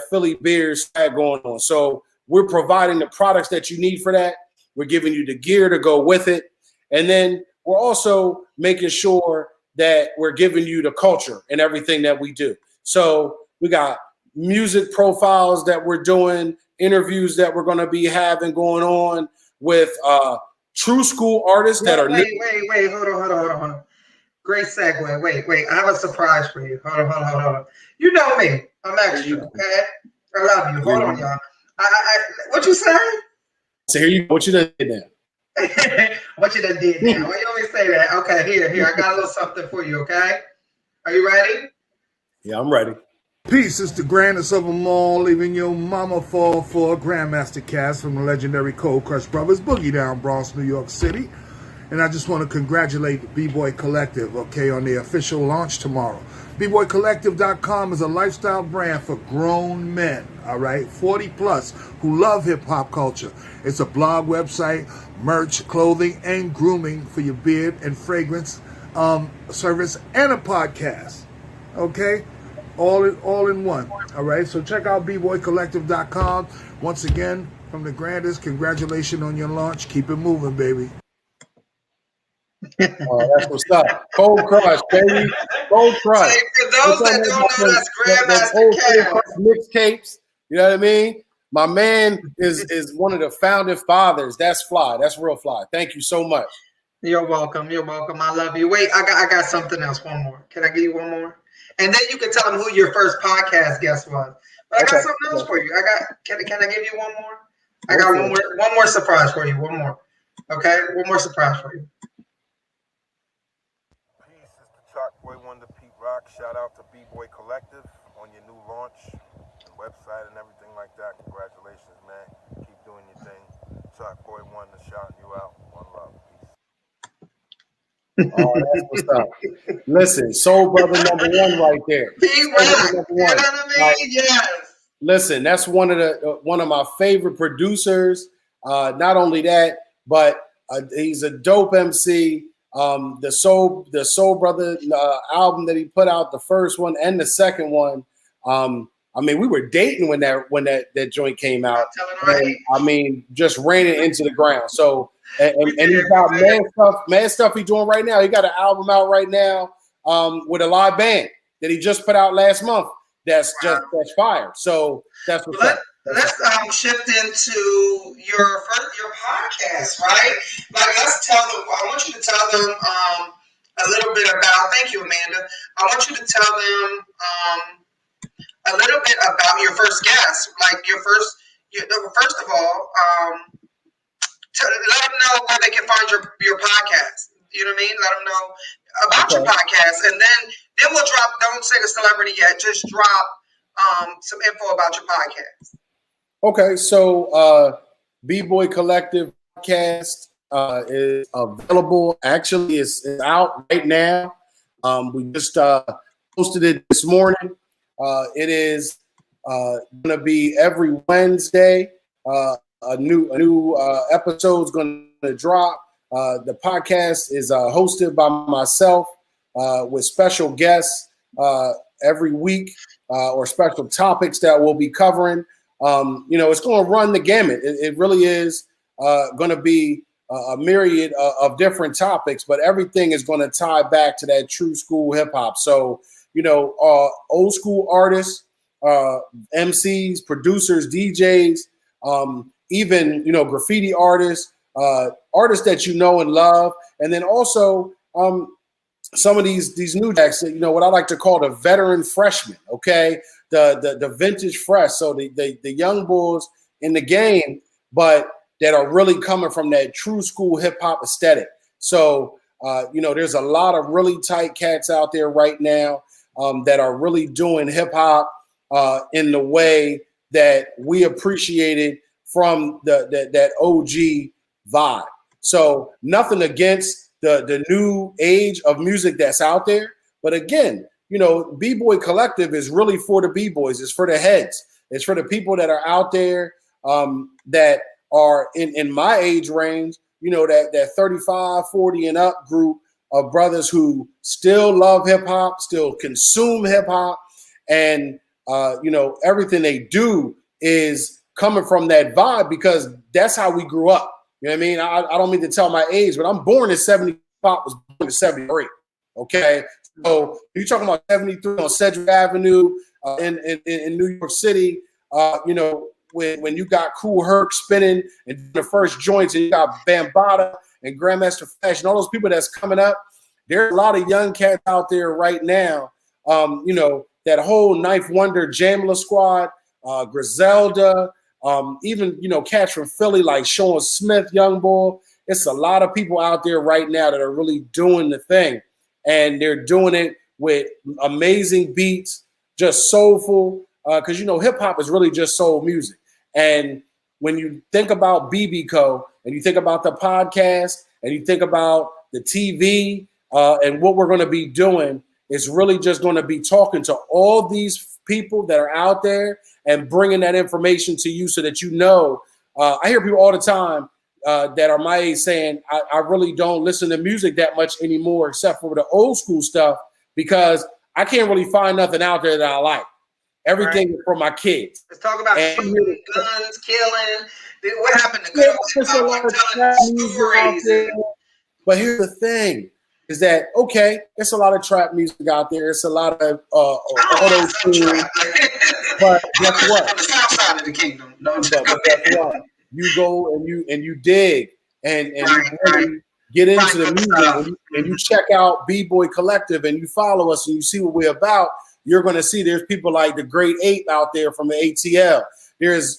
[SPEAKER 2] Philly beard swag going on. So we're providing the products that you need for that. We're giving you the gear to go with it. And then we're also making sure that we're giving you the culture and everything that we do. So we got music profiles that we're doing, interviews that we're going to be having going on with true school artists that are
[SPEAKER 1] Wait, hold on. Great segue. Wait. I have a surprise for you. Hold on. You know me. I'm extra, okay? I love you. Hold on, y'all. What you say?
[SPEAKER 2] So here you go. What you done did now?
[SPEAKER 1] What you done did now? Why you always say that? Okay, here. I got a little something for you, okay? Are you ready?
[SPEAKER 2] Yeah, I'm ready.
[SPEAKER 3] Peace, it's the grandest of them all, leaving your mama fall for a Grandmaster Cast from the legendary Cold Crush Brothers, Boogie Down, Bronx, New York City. And I just want to congratulate B-Boy Collective, okay, on their official launch tomorrow. BBoyCollective.com is a lifestyle brand for grown men, all right, 40 plus, who love hip-hop culture. It's a blog website, merch, clothing, and grooming for your beard and fragrance service, and a podcast, okay? All in one, all right? So check out BBoyCollective.com. Once again, from the grandest, congratulations on your launch. Keep it moving, baby.
[SPEAKER 2] Oh, that's what's up. Cold Crush, baby. Cold Crush.
[SPEAKER 1] So for those that don't know, that's Grandmaster Cast.
[SPEAKER 2] Mixtapes. You know what I mean? My man is one of the founding fathers. That's fly. That's real fly. Thank you so much.
[SPEAKER 1] You're welcome. I love you. Wait, I got something else. One more. Can I give you one more? And then you can tell them who your first podcast guest was. But I got something else for you. Can I give you one more? I got one more surprise for you. One more. Okay? One more surprise for you.
[SPEAKER 4] Peace, it's the Chalk Boy Wonder Pete Rock. Shout out to B-Boy Collective on your new launch and website and everything like that. Congratulations, man. Keep doing your thing. Chalk Boy Wonder shouting you out. One love. Peace.
[SPEAKER 2] Oh, that's what's up. Listen, Soul Brother number one right there.
[SPEAKER 1] You know what I mean? Yes.
[SPEAKER 2] Listen, that's one of my favorite producers. Not only that, but he's a dope MC. The Soul Brother album that he put out, the first one and the second one, I mean, we were dating when that joint came out. And, I mean, just ran it into the ground. So, and he's got mad stuff he's doing right now. He got an album out right now with a live band that he just put out last month. That's fire. So that's what's up.
[SPEAKER 1] Let's shift into your podcast, right? Like, let's tell them. I want you to tell them a little bit about. Thank you, Amanda. I want you to tell them a little bit about your first guest. Like first of all, let them know where they can find your podcast. You know what I mean? Let them know about your podcast, and then we'll drop. Don't say the celebrity yet. Just drop some info about your podcast.
[SPEAKER 2] Okay, so B-Boy Collective podcast is available. Actually, it's out right now. We just posted it this morning. It is going to be every Wednesday. A new episode is going to drop. The podcast is hosted by myself with special guests every week or special topics that we'll be covering. It's going to run the gamut. It really is going to be a myriad of different topics, but everything is going to tie back to that true school hip hop. So, old school artists, MCs, producers, DJs, even, graffiti artists, artists that you know and love. And then also some of these new acts, what I like to call the veteran freshmen, okay? The vintage fresh. So the young bulls in the game, but that are really coming from that true school hip hop aesthetic. So, there's a lot of really tight cats out there right now that are really doing hip hop in the way that we appreciated from that OG vibe. So nothing against the new age of music that's out there. But again, B-Boy Collective is really for the B-Boys. It's for the heads. It's for the people that are out there that are in my age range, that 35, 40 and up group of brothers who still love hip hop, still consume hip hop. And, everything they do is coming from that vibe because that's how we grew up. You know what I mean? I don't mean to tell my age, but I'm born in 75, was born in 73. Okay. So you're talking about 73 on Cedric Avenue in New York City, when you got Kool Herc spinning and the first joints, and you got Bambaataa and Grandmaster Flash and all those people that's coming up. There's a lot of young cats out there right now. That whole Ninth Wonder Jamla squad, Griselda, even cats from Philly like Sean Smith, Young Boy. It's a lot of people out there right now that are really doing the thing, and they're doing it with amazing beats, just soulful. Because hip hop is really just soul music. And when you think about BBCO and you think about the podcast and you think about the TV and what we're going to be doing, it's really just going to be talking to all these people that are out there and bringing that information to you so that I hear people all the time that are my age saying, I really don't listen to music that much anymore except for the old school stuff because I can't really find nothing out there that I like. Everything is for my kids.
[SPEAKER 1] Let's talk about shooting, guns, killing. What happened to good stories?
[SPEAKER 2] But here's the thing: is that it's a lot of trap music out there. It's a lot of auto tune. But guess what?
[SPEAKER 1] On the south side of the kingdom. No,
[SPEAKER 2] but guess what? You go and you dig and you really get into the music and you check out B-Boy Collective and you follow us and you see what we're about. You're going to see there's people like the Great Ape out there from the ATL. There's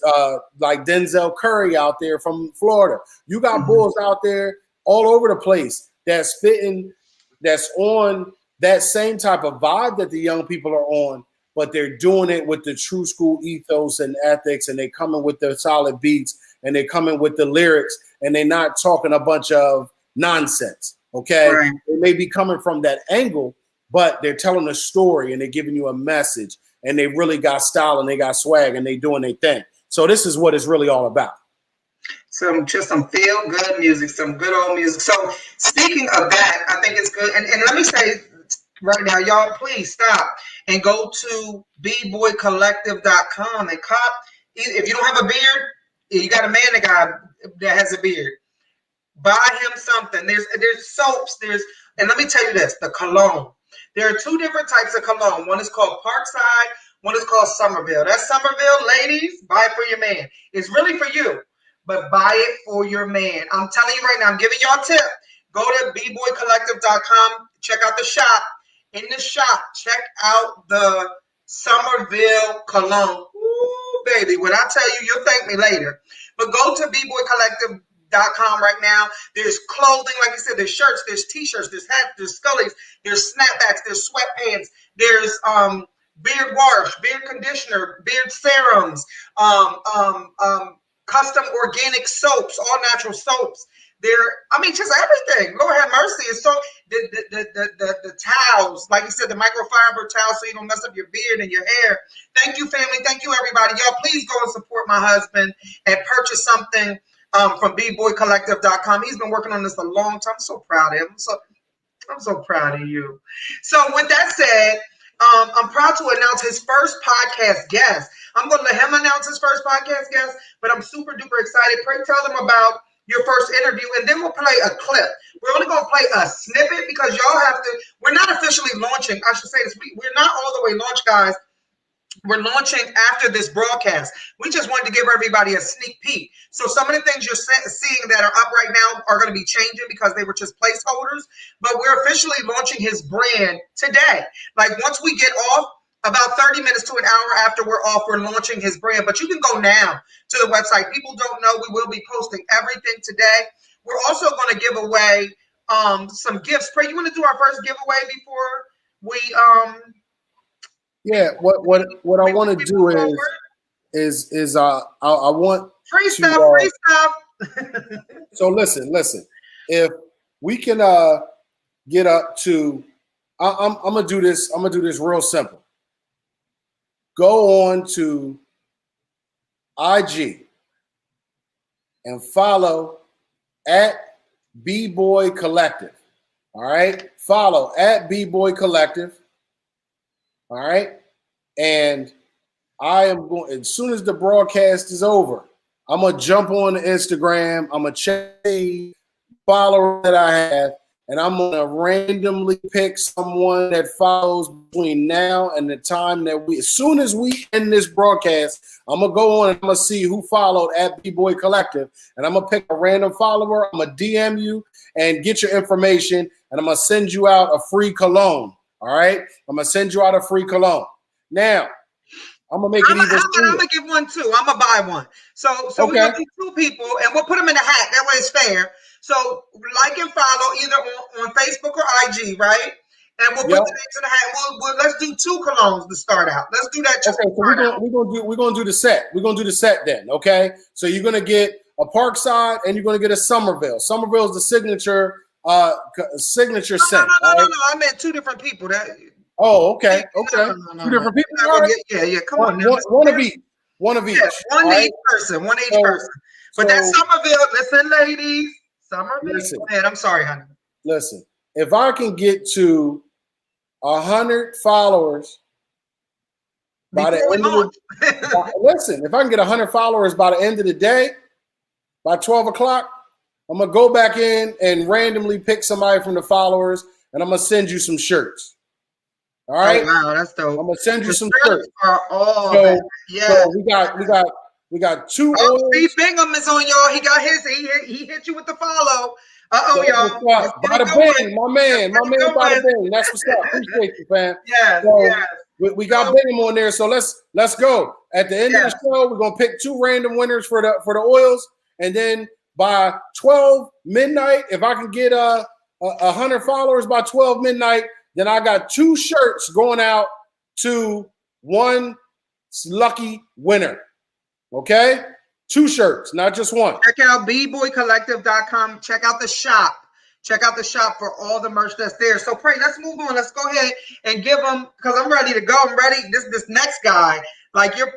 [SPEAKER 2] like Denzel Curry out there from Florida. You got bulls out there all over the place that's spitting, that's on that same type of vibe that the young people are on, but they're doing it with the true school ethos and ethics, and they coming with the solid beats, and they coming with the lyrics, and they're not talking a bunch of nonsense, okay? Right. They may be coming from that angle, but they're telling a story and they're giving you a message, and they really got style and they got swag and they doing their thing. So this is what it's really all about.
[SPEAKER 1] Some feel good music, some good old music. So speaking of that, I think it's good. And let me say right now, y'all, please stop and go to bboycollective.com and cop. If you don't have a beard, you got a man that has a beard. Buy him something. There's soaps. And let me tell you this: the cologne. There are two different types of cologne. One is called Parkside. One is called Somerville. That Somerville, ladies, buy it for your man. It's really for you, but buy it for your man. I'm telling you right now. I'm giving y'all a tip. Go to bboycollective.com. Check out the shop. In the shop, check out the Somerville cologne. Ooh, baby, when I tell you, you'll thank me later. But go to bboycollective.com right now. There's clothing, like you said, there's shirts, there's t-shirts, there's hats, there's scullies, there's snapbacks, there's sweatpants, there's beard wash, beard conditioner, beard serums, custom organic soaps, all natural soaps. Just everything. Lord have mercy. It's so the towels, like you said, the microfiber towels, so you don't mess up your beard and your hair. Thank you, family. Thank you, everybody. Y'all, please go and support my husband and purchase something from bboycollective.com. He's been working on this a long time. I'm so proud of him. I'm so proud of you. So with that said, I'm proud to announce his first podcast guest. I'm going to let him announce his first podcast guest, but I'm super duper excited. Pray tell them about your first interview, and then we'll play a clip. We're only going to play a snippet because y'all have to, we're not officially launching. I should say this. We're not all the way launched, guys. We're launching after this broadcast. We just wanted to give everybody a sneak peek. So some of the things you're seeing that are up right now are going to be changing because they were just placeholders. But we're officially launching his brand today. Like once we get off, about 30 minutes to an hour after we're off, we're launching his brand. But you can go now to the website. People don't know we will be posting everything today. We're also going to give away some gifts. Pray, you want to do our first giveaway before we
[SPEAKER 2] Yeah, what I want to do is I want
[SPEAKER 1] free
[SPEAKER 2] to,
[SPEAKER 1] stuff.
[SPEAKER 2] So listen. If we can get up to, I'm gonna do this. I'm gonna do this real simple. Go on to IG and follow at B-Boy Collective. All right, follow at B-Boy Collective. All right. And I am going, as soon as the broadcast is over, I'm going to jump on Instagram. I'm going to check the follower that I have, and I'm going to randomly pick someone that follows between now and the time that as soon as we end this broadcast, I'm going to go on and I'm going to see who followed at B-Boy Collective. And I'm going to pick a random follower. I'm going to DM you and get your information. And I'm going to send you out a free cologne. All right. I'm going to send you out a free cologne. Now, I'm going to make it even
[SPEAKER 1] I'm going to give one too. I'm going to buy one. So okay. We're going to do two people and we'll put them in a hat. That way it's fair. So like and follow either on Facebook or IG, right? And we'll put the names in the hat. Let's do two colognes to start out. Let's do that.
[SPEAKER 2] Okay, so we're gonna do the set. We're gonna do the set then. Okay, so you're gonna get a Parkside and you're gonna get a Somerville. Somerville is the signature scent.
[SPEAKER 1] No. I meant two different people.
[SPEAKER 2] Oh, okay.
[SPEAKER 1] No.
[SPEAKER 2] Two different people. Right.
[SPEAKER 1] Yeah. Come on.
[SPEAKER 2] One of each. One of each.
[SPEAKER 1] Yeah, one each person. But that Somerville. Listen, ladies. Somerville.
[SPEAKER 2] Listen.
[SPEAKER 1] Man, I'm sorry, honey.
[SPEAKER 2] Listen. If I can get to 100 followers by the end of listen, if I can get 100 followers by the end of the day, by 12 o'clock, I'm gonna go back in and randomly pick somebody from the followers, and I'm gonna send you some shirts. All right.
[SPEAKER 1] Oh, wow, that's dope.
[SPEAKER 2] I'm gonna send you some shirts.
[SPEAKER 1] So
[SPEAKER 2] we got two.
[SPEAKER 1] Steve Bingham is on y'all. He got his. He hit you with the follow. Y'all.
[SPEAKER 2] Bada bing, my man, bada bing. That's what's up. Appreciate you, fam.
[SPEAKER 1] Yes.
[SPEAKER 2] We got Bingham on there, so let's go. At the end of the show, we're gonna pick two random winners for the oils, and then by 12 midnight, if I can get 100 followers by 12 midnight, then I got two shirts going out to one lucky winner. Okay? Two shirts, not just one.
[SPEAKER 1] Check out bboycollective.com. Check out the shop. Check out the shop for all the merch that's there. So Pray, let's move on. Let's go ahead and give them, because I'm ready to go. I'm ready. This next guy, like your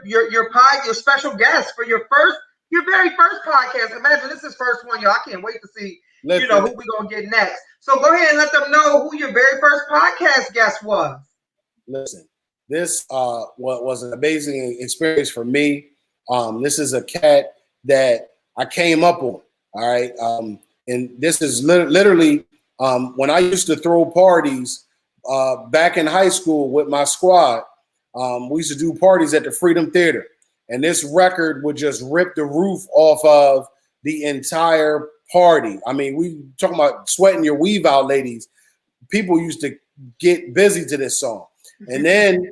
[SPEAKER 1] special guest for your very first podcast. Imagine this is first one, y'all. I can't wait to see you know, who we gonna get next. So go ahead and let them know who your very first podcast guest was.
[SPEAKER 2] Listen, this was an amazing experience for me. This is a cat that I came up on. All right. And this is literally when I used to throw parties back in high school with my squad. We used to do parties at the Freedom Theater. And this record would just rip the roof off of the entire party. I mean, we talking about sweating your weave out, ladies. People used to get busy to this song. And then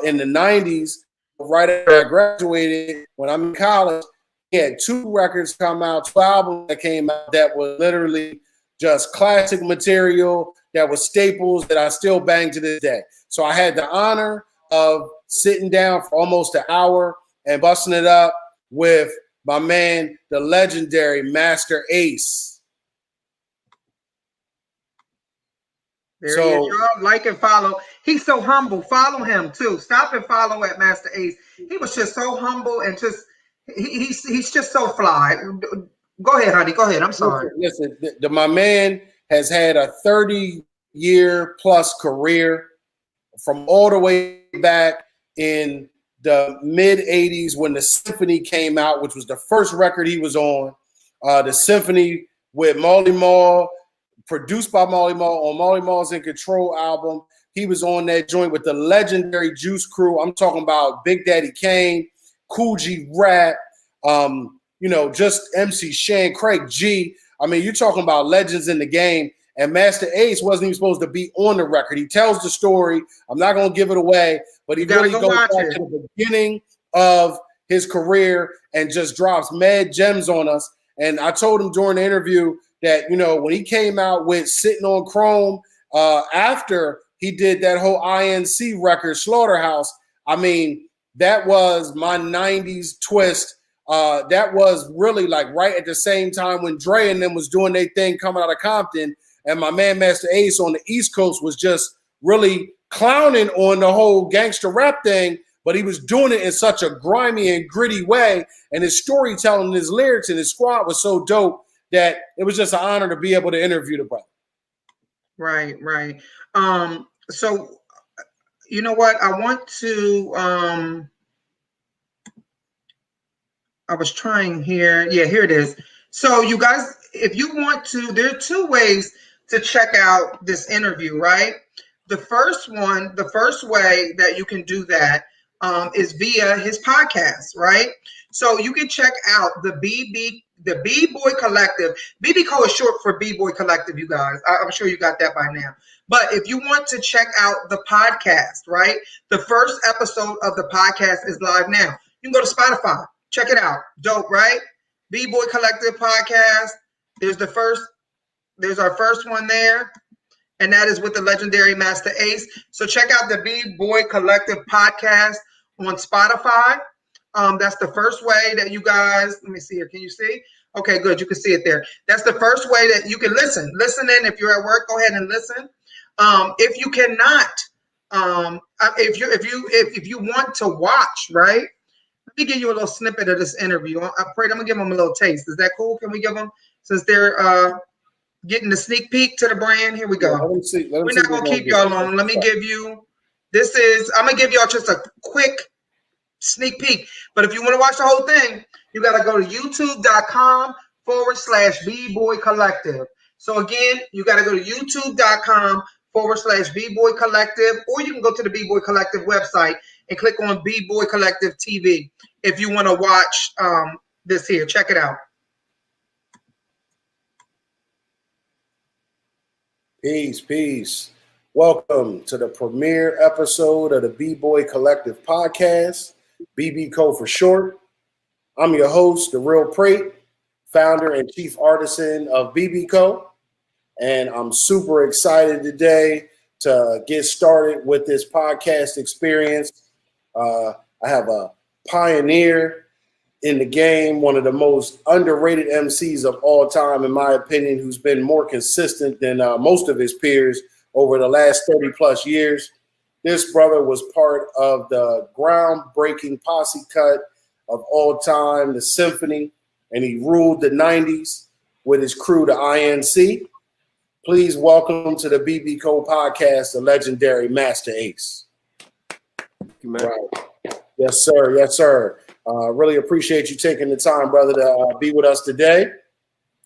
[SPEAKER 2] in the 90s, right after I graduated, when I'm in college, he had 2 records come out, 2 albums that came out that were literally just classic material, that was staples that I still bang to this day. So I had the honor of sitting down for almost an hour and busting it up with my man, the legendary Master Ace.
[SPEAKER 1] There he is. Y'all like and follow. He's so humble. Follow him too. Stop and follow at Master Ace. He was just so humble and just he's just so fly. Go ahead, honey. Go ahead. I'm sorry.
[SPEAKER 2] Listen, my man has had a 30-year plus career from all the way back in the mid 80s when the Symphony came out, which was the first record he was on. The Symphony with Marley Marl, produced by Marley Marl on Marley Marl's In Control album. He was on that joint with the legendary Juice Crew. I'm talking about Big Daddy Kane, Cool G Rap, just MC Shan, Craig G. I mean, you're talking about legends in the game. And Master Ace wasn't even supposed to be on the record. He tells the story. I'm not going to give it away, but he really goes back to the beginning of his career and just drops mad gems on us. And I told him during the interview that, when he came out with Sitting on Chrome, after he did that whole INC record, Slaughterhouse, I mean, that was my 90s twist. That was really like right at the same time when Dre and them was doing their thing coming out of Compton. And my man, Master Ace on the East Coast was just really clowning on the whole gangster rap thing, but he was doing it in such a grimy and gritty way. And his storytelling, his lyrics, and his squad was so dope that it was just an honor to be able to interview the brother.
[SPEAKER 1] Right. So, you know what? I want to, I was trying here. Yeah, here it is. So you guys, if you want to, there are 2 ways to check out this interview, right? The first way that you can do that is via his podcast, right? So you can check out the B-Boy Collective. BBCO is short for B-Boy Collective, you guys. I'm sure you got that by now. But if you want to check out the podcast, right? The first episode of the podcast is live now. You can go to Spotify. Check it out. Dope, right? B-Boy Collective podcast. There's our first one there. And that is with the legendary Master Ace. So check out the B-Boy Collective podcast on Spotify. That's the first way that you guys, let me see here. Can you see? Okay, good. You can see it there. That's the first way that you can listen. Listen in. If you're at work, go ahead and listen. If you cannot, if you want to watch, right? Let me give you a little snippet of this interview. I'm gonna give them a little taste. Is that cool? Can we give them, since they're getting the sneak peek to the brand? Here we go. We're not gonna keep y'all long. Let me give you. I'm gonna give y'all just a quick sneak peek. But if you want to watch the whole thing, you gotta go to youtube.com/B-Boy Collective. So again, you gotta go to youtube.com/B-Boy Collective, or you can go to the B-Boy Collective website and click on B-Boy Collective TV if you want to watch this here. Check it out.
[SPEAKER 2] Peace. Welcome to the premiere episode of the B-Boy Collective podcast, BBCO for short. I'm your host, the real Prate, founder and chief artisan of BBCO. And I'm super excited today to get started with this podcast experience. I have a pioneer in the game, one of the most underrated MCs of all time, in my opinion, who's been more consistent than most of his peers over the last 30 plus years. This brother was part of the groundbreaking posse cut of all time, the Symphony, and he ruled the 90s. with his crew, the INC. Please welcome to the BB Cole podcast, the legendary Master Ace.
[SPEAKER 5] Thank you, man.
[SPEAKER 2] Right. Yes, sir. Yes, sir. Really appreciate you taking the time, brother, to be with us today.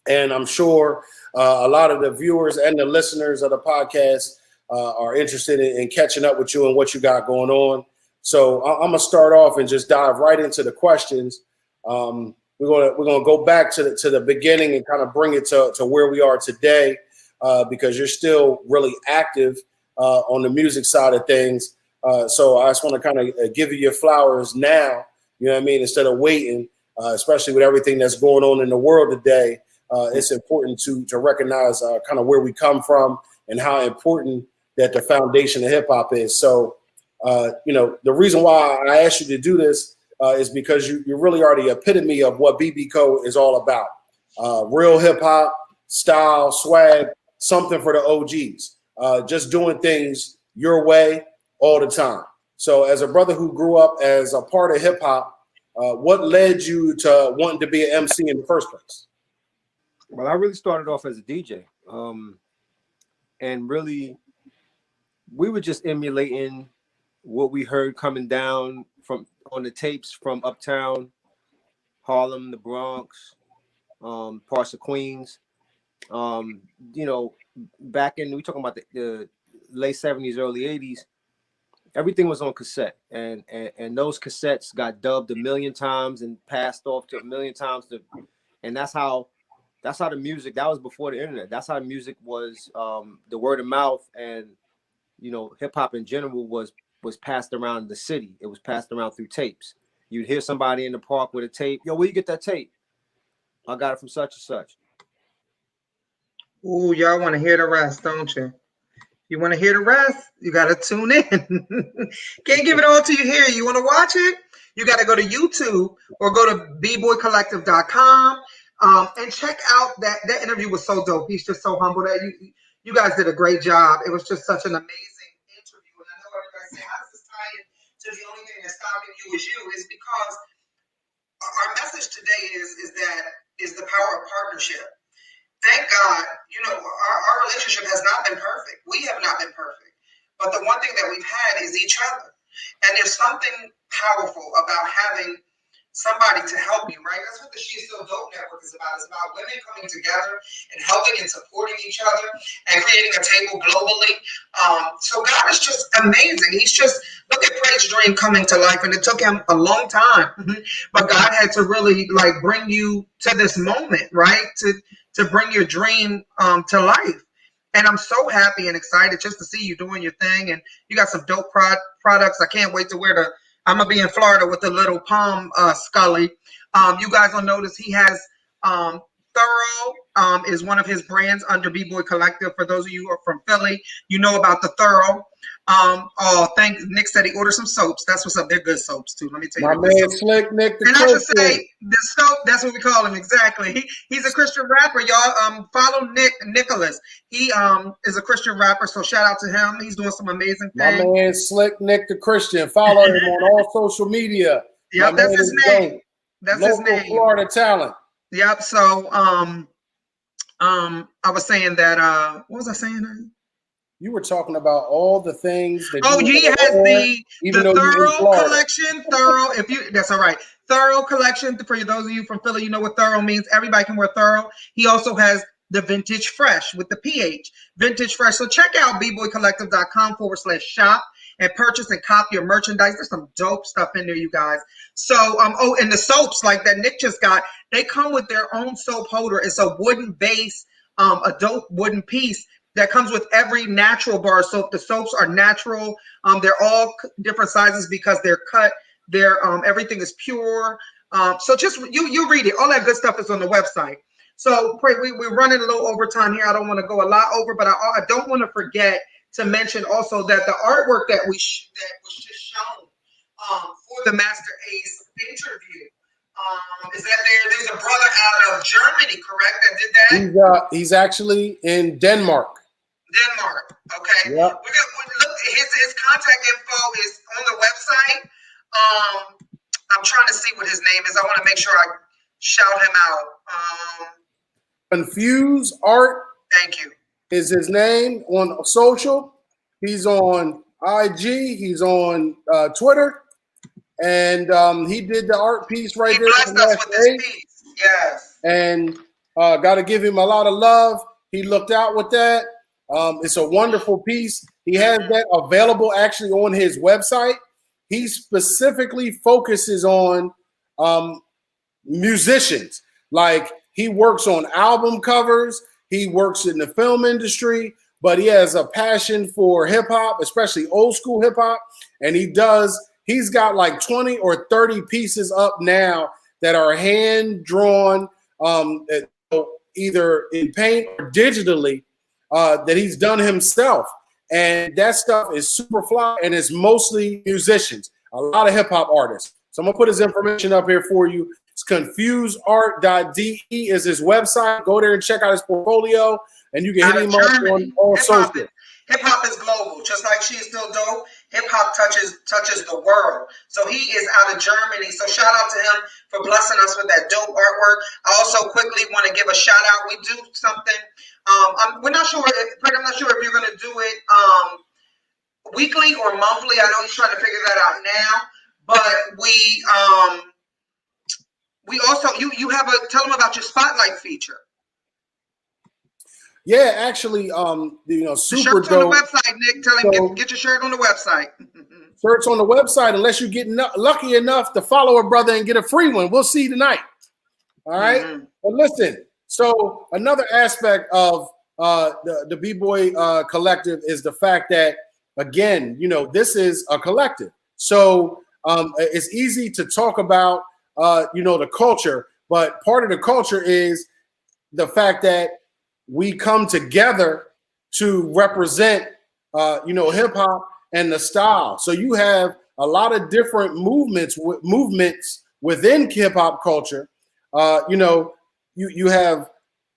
[SPEAKER 2] And I'm sure a lot of the viewers and the listeners of the podcast are interested in catching up with you and what you got going on. So I'm gonna start off and just dive right into the questions. We're gonna go back to the beginning and kind of bring it to where we are today, because you're still really active on the music side of things. So I just want to kind of give you your flowers now. You know what I mean? Instead of waiting, especially with everything that's going on in the world today. It's important to recognize kind of where we come from and how important that the foundation of hip hop is. So, the reason why I asked you to do this is because you really are the epitome of what BB Co is all about. Real hip hop, style, swag, something for the OGs. Just doing things your way all the time. So as a brother who grew up as a part of hip hop, what led you to wanting to be an MC in the first place?
[SPEAKER 5] Well, I really started off as a DJ. And really, we were just emulating what we heard coming down from on the tapes from Uptown, Harlem, the Bronx, parts of Queens. Back in, we talking about the late 70s, early 80s, everything was on cassette. And those cassettes got dubbed a million times and passed off to a million times. And that's how the music, that was before the internet. That's how the music was, the word of mouth and, hip hop in general was passed around the city. It was passed around through tapes. You'd hear somebody in the park with a tape. Yo, where you get that tape? I got it from such and such.
[SPEAKER 1] Ooh, y'all want to hear the rest, don't you? You want to hear the rest? You got to tune in. Can't give it all to you here. You want to watch it? You got to go to YouTube or go to bboycollective.com and check out that interview was so dope. He's just so humble. That you guys did a great job. It was just such an amazing interview. And I know everybody say, how does this tie into the only thing that's stopping you is you? Is because our message today is the power of partnership. Thank God, our relationship has not been perfect. We have not been perfect. But the one thing that we've had is each other. And there's something powerful about having somebody to help you, right? That's what the She Is Still Dope Network is about. It's about women coming together and helping and supporting each other and creating a table globally. So God is just amazing. He's just, look at Prate's dream coming to life. And it took him a long time. But God had to really bring you to this moment, right? To bring your dream to life. And I'm so happy and excited just to see you doing your thing. And you got some dope products. I can't wait to wear I'm going to be in Florida with the little palm Scully. You guys will notice he has Thorough is one of his brands under B-Boy Collective. For those of you who are from Philly, you know about the Thorough. Nick said he ordered some soaps. That's what's up. They're good soaps too. Let me tell you.
[SPEAKER 2] My man, Slick Nick the
[SPEAKER 1] And I just
[SPEAKER 2] Christian.
[SPEAKER 1] say the soap. That's what we call him exactly. He's a Christian rapper, y'all. Follow Nicholas. He is a Christian rapper. So shout out to him. He's doing some amazing things.
[SPEAKER 2] My man, Slick Nick the Christian. Follow him on all social media.
[SPEAKER 1] Yep, that's his name.
[SPEAKER 2] Dope.
[SPEAKER 1] That's
[SPEAKER 2] Local
[SPEAKER 1] his name.
[SPEAKER 2] Florida talent.
[SPEAKER 1] Yep. So I was saying that what was I saying?
[SPEAKER 2] You were talking about all the things that
[SPEAKER 1] he has the Thorough collection. Thorough, that's all right. Thorough collection. For those of you from Philly, you know what Thorough means. Everybody can wear Thorough. He also has the Vintage Fresh with the PH. Vintage Fresh. So check out bboycollective.com/shop and purchase and cop your merchandise. There's some dope stuff in there, you guys. So, and the soaps like that Nick just got, they come with their own soap holder. It's a wooden base, a dope wooden piece that comes with every natural bar soap. The soaps are natural. They're all different sizes because they're cut. Everything is pure. So just you read it. All that good stuff is on the website. So we're running a little over time here. I don't want to go a lot over, but I don't want to forget to mention also that the artwork that was just shown for the Master Ace interview. Is that there's a brother out of Germany, correct, that did that?
[SPEAKER 2] He's actually in Denmark.
[SPEAKER 1] Okay.
[SPEAKER 2] Yep.
[SPEAKER 1] Look, his contact info is on the website. I'm trying to see what his name is. I want to make sure I shout him out.
[SPEAKER 2] Confuse Art.
[SPEAKER 1] Thank you.
[SPEAKER 2] Is his name on social. He's on IG. He's on Twitter. And he did the art piece right there.
[SPEAKER 1] He blessed us with this piece. Yes.
[SPEAKER 2] And got to give him a lot of love. He looked out with that. It's a wonderful piece. He has that available actually on his website. He specifically focuses on musicians. Like he works on album covers. He works in the film industry, but he has a passion for hip hop, especially old school hip hop. And he's got like 20 or 30 pieces up now that are hand drawn, either in paint or digitally, that he's done himself. And that stuff is super fly, and it's mostly musicians, a lot of hip hop artists. So I'm gonna put his information up here for you. It's confuseart.de is his website. Go there and check out his portfolio, and you can hit him up on all social.
[SPEAKER 1] Hip hop is global, just like She Is Still Dope. Hip hop touches the world. So he is out of Germany. So shout out to him for blessing us with that dope artwork. I also quickly want to give a shout out. We do something. We're not sure. I'm not sure if you're going to do it weekly or monthly. I know he's trying to figure that out now. But we also you have tell them about your spotlight feature.
[SPEAKER 2] Yeah, actually, super
[SPEAKER 1] shirts
[SPEAKER 2] dope.
[SPEAKER 1] On the website, Nick. Tell him get your shirt on the website.
[SPEAKER 2] Shirts on the website, unless you get lucky enough to follow a brother and get a free one. We'll see tonight. All right. Mm-hmm. But listen, so another aspect of the B-Boy collective is the fact that, again, this is a collective. So it's easy to talk about, the culture, but part of the culture is the fact that we come together to represent, hip hop and the style. So you have a lot of different movements within hip hop culture. You have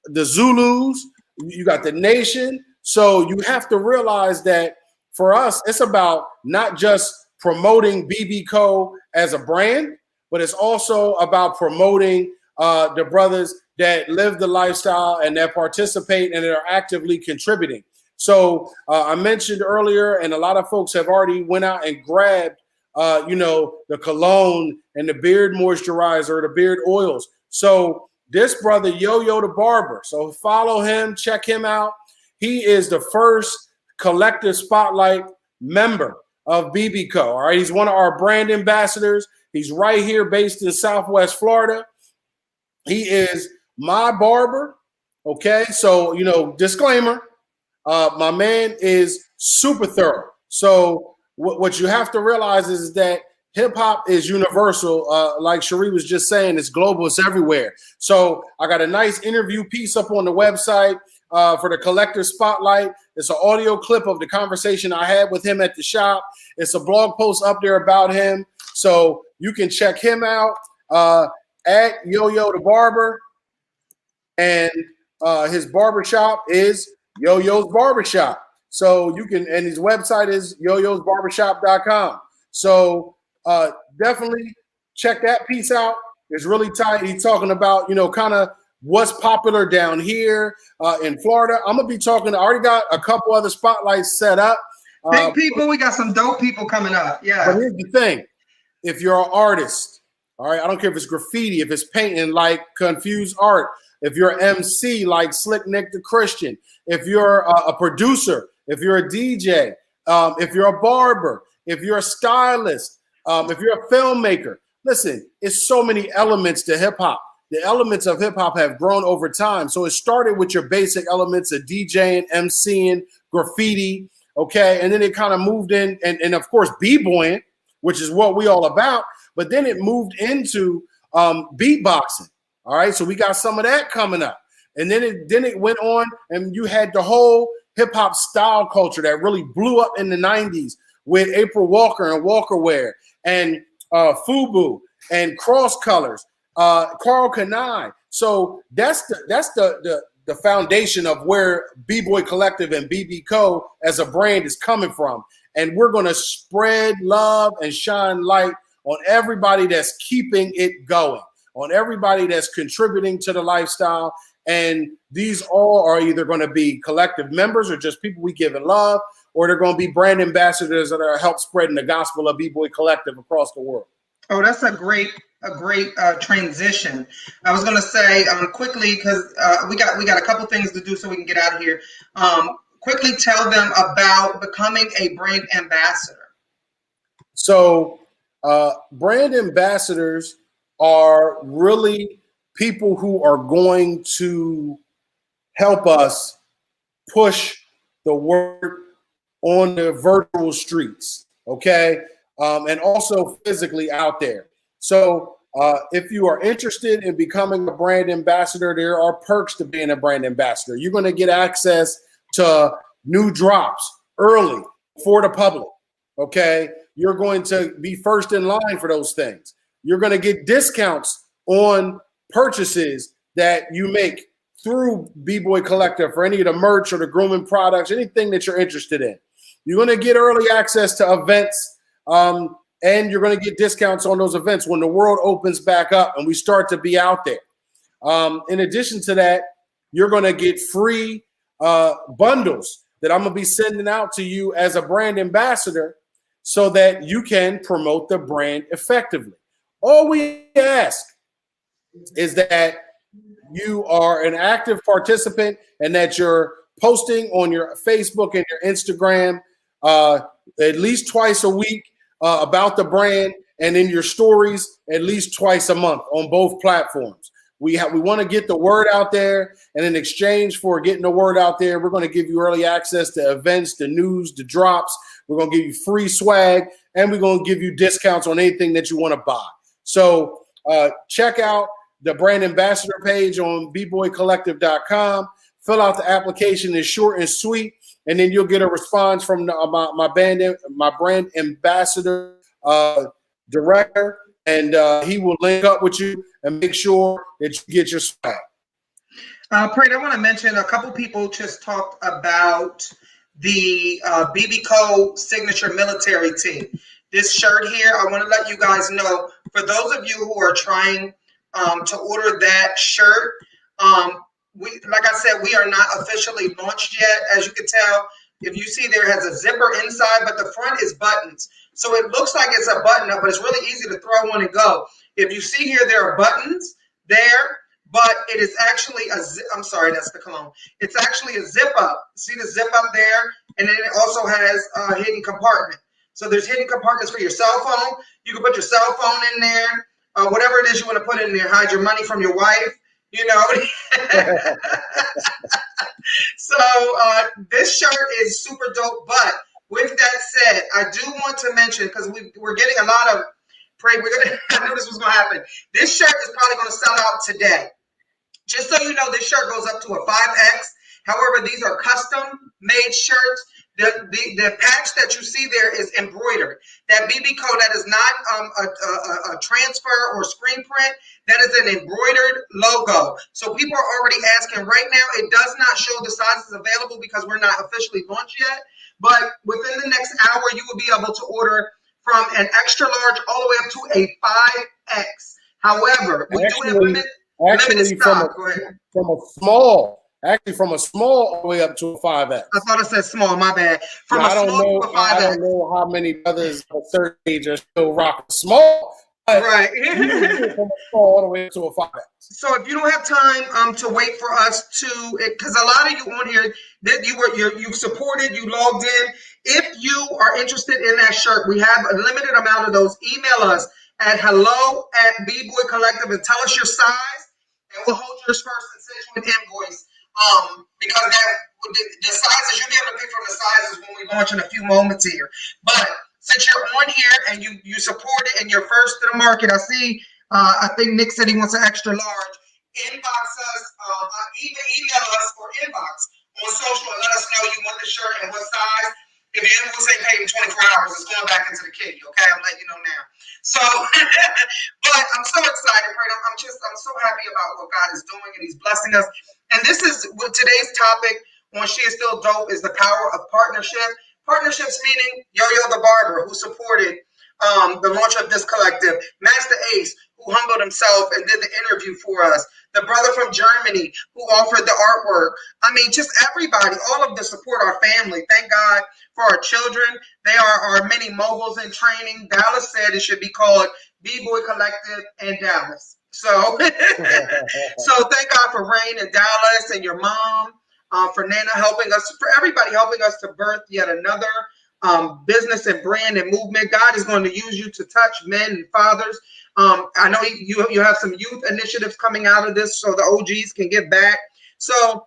[SPEAKER 2] the Zulus, you got the Nation. So you have to realize that for us, it's about not just promoting BB as a brand, but it's also about promoting the brothers that live the lifestyle and that participate and that are actively contributing. So I mentioned earlier, and a lot of folks have already went out and grabbed, the cologne and the beard moisturizer, the beard oils. So this brother, Yo-Yo the Barber. So follow him, check him out. He is the first collective spotlight member of BB Co. All right, he's one of our brand ambassadors. He's right here, based in Southwest Florida. He is my barber. Okay, so disclaimer. My man is super thorough. So what you have to realize is that hip hop is universal. Like Cherie was just saying, it's global, it's everywhere. So I got a nice interview piece up on the website for the collector spotlight. It's an audio clip of the conversation I had with him at the shop. It's a blog post up there about him. So you can check him out at Yo-Yo the Barber. And his barbershop is Yo-Yo's Barbershop. So you can, and his website is yoyosbarbershop.com. So definitely check that piece out. It's really tight. He's talking about, kind of what's popular down here in Florida. I'm going to be talking, I already got a couple other spotlights set up.
[SPEAKER 1] Big people, we got some dope people coming up. Yeah.
[SPEAKER 2] But here's the thing. If you're an artist, all right, I don't care if it's graffiti, if it's painting like Confused Art, if you're an MC like Slick Nick the Christian, if you're a producer, if you're a DJ, if you're a barber, if you're a stylist, if you're a filmmaker, listen, it's so many elements to hip hop. The elements of hip hop have grown over time. So it started with your basic elements of DJing, MCing, graffiti, okay? And then it kind of moved in, and of course, b-boying, which is what we all about. But then it moved into beatboxing. All right, so we got some of that coming up. And then it went on, and you had the whole hip hop style culture that really blew up in the 90s with April Walker and Walker Wear and FUBU and Cross Colors, Carl Kanai. So that's the foundation of where B-Boy Collective and BB Co as a brand is coming from. And we're going to spread love and shine light on everybody that's keeping it going, on everybody that's contributing to the lifestyle And these all are either going to be collective members or just people we give in love, or they're going to be brand ambassadors that are help spreading the gospel of B-Boy Collective across the world.
[SPEAKER 1] Oh, that's a great transition. I was going to say quickly, because we got a couple things to do so we can get out of here. Quickly tell them about becoming a brand ambassador.
[SPEAKER 2] So brand ambassadors are really people who are going to help us push the word on the virtual streets, okay? And also physically out there. So if you are interested in becoming a brand ambassador, there are perks to being a brand ambassador. You're going to get access to new drops early for the public, okay? You're going to be first in line for those things. You're going to get discounts on purchases that you make through B-Boy Collective for any of the merch or the grooming products, anything that you're interested in. You're going to get early access to events, and you're going to get discounts on those events when the world opens back up and we start to be out there. In addition to that, you're going to get free bundles that I'm going to be sending out to you as a brand ambassador so that you can promote the brand effectively. All we ask is that you are an active participant and that you're posting on your Facebook and your Instagram at least twice a week about the brand, and in your stories at least twice a month on both platforms. We want to get the word out there, and in exchange for getting the word out there, we're going to give you early access to events, the news, the drops. We're going to give you free swag, and we're going to give you discounts on anything that you want to buy. So check out the brand ambassador page on bboycollective.com. Fill out the application. It's short and sweet, and then you'll get a response from my brand ambassador director, and he will link up with you and make sure that you get your swag.
[SPEAKER 1] Prate, I want to mention a couple people just talked about the BBCO signature military team. This shirt here, I want to let you guys know, for those of you who are trying to order that shirt, like I said, we are not officially launched yet. As you can tell, if you see, there has a zipper inside, but the front is buttons. So it looks like it's a button up, but it's really easy to throw on and go. If you see here, there are buttons there, but it is actually I'm sorry, that's the cologne. It's actually a zip up. See the zip up there? And then it also has a hidden compartment. So there's hidden compartments for your cell phone. You can put your cell phone in there, whatever it is you want to put in there, hide your money from your wife, you know. So this shirt is super dope. But with that said, I do want to mention, because we're getting a lot of pray. I knew this was going to happen. This shirt is probably going to sell out today. Just so you know, this shirt goes up to a 5X. However, these are custom made shirts. The patch that you see there is embroidered. That BB code, that is not a transfer or screen print. That is an embroidered logo. So people are already asking right now. It does not show the sizes available because we're not officially launched yet. But within the next hour, you will be able to order from an extra large all the way up to a 5X. However, we do have limited stock.
[SPEAKER 2] From a small all the way up to a 5X.
[SPEAKER 1] I thought it said small, my bad. From a small to a 5X.
[SPEAKER 2] I don't know how many brothers at a certain age are still rocking small.
[SPEAKER 1] Right.
[SPEAKER 2] From a small all the way to a 5X.
[SPEAKER 1] So if you don't have time to wait for us to, because a lot of you on here that you supported, you logged in. If you are interested in that shirt, we have a limited amount of those. Email us at hello@bboycollective and tell us your size, and we'll hold yours first and send you an invoice. Because the sizes, you'll be able to pick from the sizes when we launch in a few moments here. But since you're on here and you support it and you're first to the market, I see. I think Nick said he wants an extra large. Inbox us, email us or inbox on social and let us know you want the shirt and what size. If your invoice ain't paid in 24 hours, it's going back into the kitty. Okay, I'm letting you know now. So, but I'm so excited, Prate. I'm so happy about what God is doing, and He's blessing us. And this is what today's topic on She Is Still Dope is the power of partnership. Partnerships meaning Yo-Yo the barber, who supported the launch of this collective. Master Ace, who humbled himself and did the interview for us. The brother from Germany who offered the artwork. I mean, just everybody, all of the support, our family. Thank God for our children. They are our mini moguls in training. Dallas said it should be called B-Boy Collective and Dallas. So, so thank God for Rain and Dallas and your mom, for Nana helping us, for everybody helping us to birth yet another business and brand and movement. God is going to use you to touch men and fathers. I know you have some youth initiatives coming out of this so the OGs can get back. So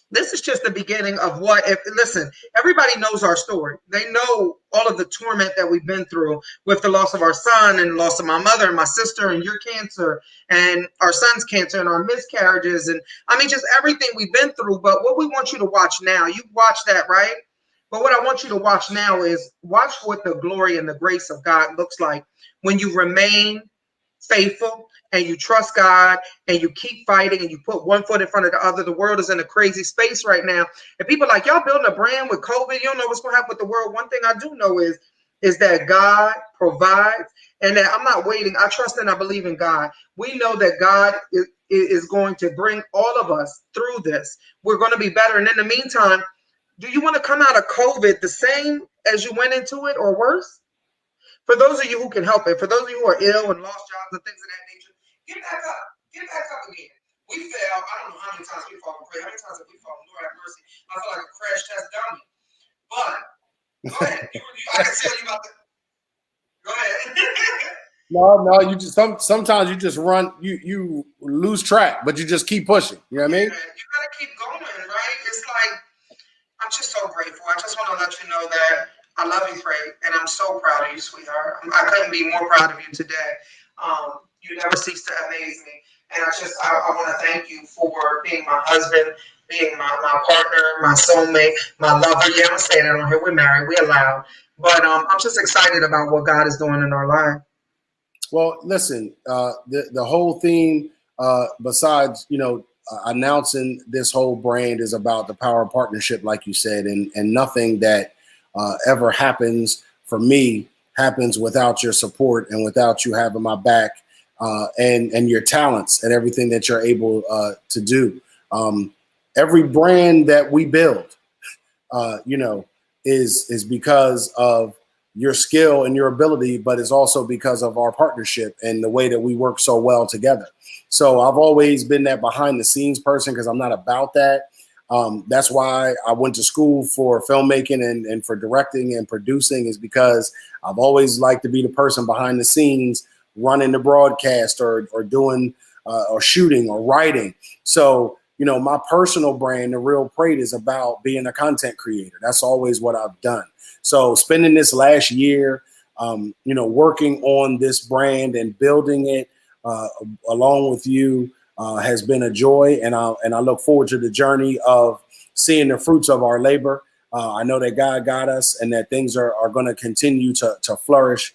[SPEAKER 1] this is just the beginning of what, listen, everybody knows our story. They know all of the torment that we've been through with the loss of our son and the loss of my mother and my sister and your cancer and our son's cancer and our miscarriages. And I mean, just everything we've been through. But what we want you to watch now, you watch that, right? But what I want you to watch now is watch what the glory and the grace of God looks like when you remain faithful and you trust God and you keep fighting and you put one foot in front of the other. The world is in a crazy space right now. And people are like, y'all building a brand with COVID. You don't know what's going to happen with the world. One thing I do know is that God provides and that I'm not waiting. I trust and I believe in God. We know that God is going to bring all of us through this. We're going to be better. And in the meantime, do you want to come out of COVID the same as you went into it or worse? For those of you who can help it, for those of you who are ill and lost jobs and things of that nature, get back up. Get back up again. We fell. I don't know how many times we fall. How many times have we fallen? Lord have mercy. I feel like a crash test dummy. But go ahead. I can tell you about the. Go ahead.
[SPEAKER 2] No, you just sometimes you just run, you lose track, but you just keep pushing. You know what I mean?
[SPEAKER 1] You gotta keep going, right? It's like I'm just so grateful. I just want to let you know that I love you, Prate, and I'm so proud of you, sweetheart. I couldn't be more proud of you today. You never cease to amaze me. And I want to thank you for being my husband, being my partner, my soulmate, my lover. Yeah, I'm going to say that on here. We're married. We're allowed. But I'm just excited about what God is doing in our life.
[SPEAKER 2] Well, listen, the whole theme, besides, announcing this whole brand is about the power of partnership, like you said, and nothing that ever happens for me happens without your support and without you having my back and your talents and everything that you're able to do. Every brand that we build, is because of your skill and your ability, but it's also because of our partnership and the way that we work so well together. So I've always been that behind the scenes person because I'm not about that. That's why I went to school for filmmaking and for directing and producing, is because I've always liked to be the person behind the scenes running the broadcast or doing or shooting or writing. So, my personal brand, The Real Prate, is about being a content creator. That's always what I've done. So spending this last year, working on this brand and building it along with you has been a joy. And I look forward to the journey of seeing the fruits of our labor. I know that God got us and that things are going to continue to flourish,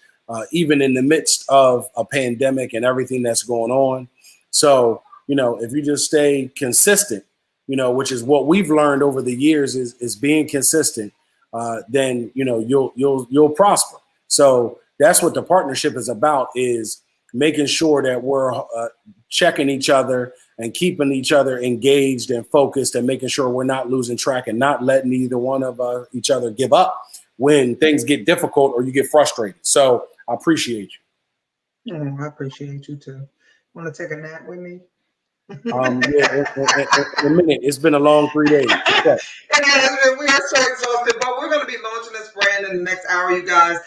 [SPEAKER 2] even in the midst of a pandemic and everything that's going on. So, if you just stay consistent, which is what we've learned over the years is being consistent, then you'll prosper. So that's what the partnership is about, is making sure that we're checking each other and keeping each other engaged and focused and making sure we're not losing track and not letting either one of each other give up when things get difficult or you get frustrated. So I appreciate you.
[SPEAKER 1] I appreciate you too. Want to take a nap with me?
[SPEAKER 2] In a minute. It's been a long 3 days. Okay.
[SPEAKER 1] We are so exhausted, but we're going to be launching this brand in the next hour, you guys.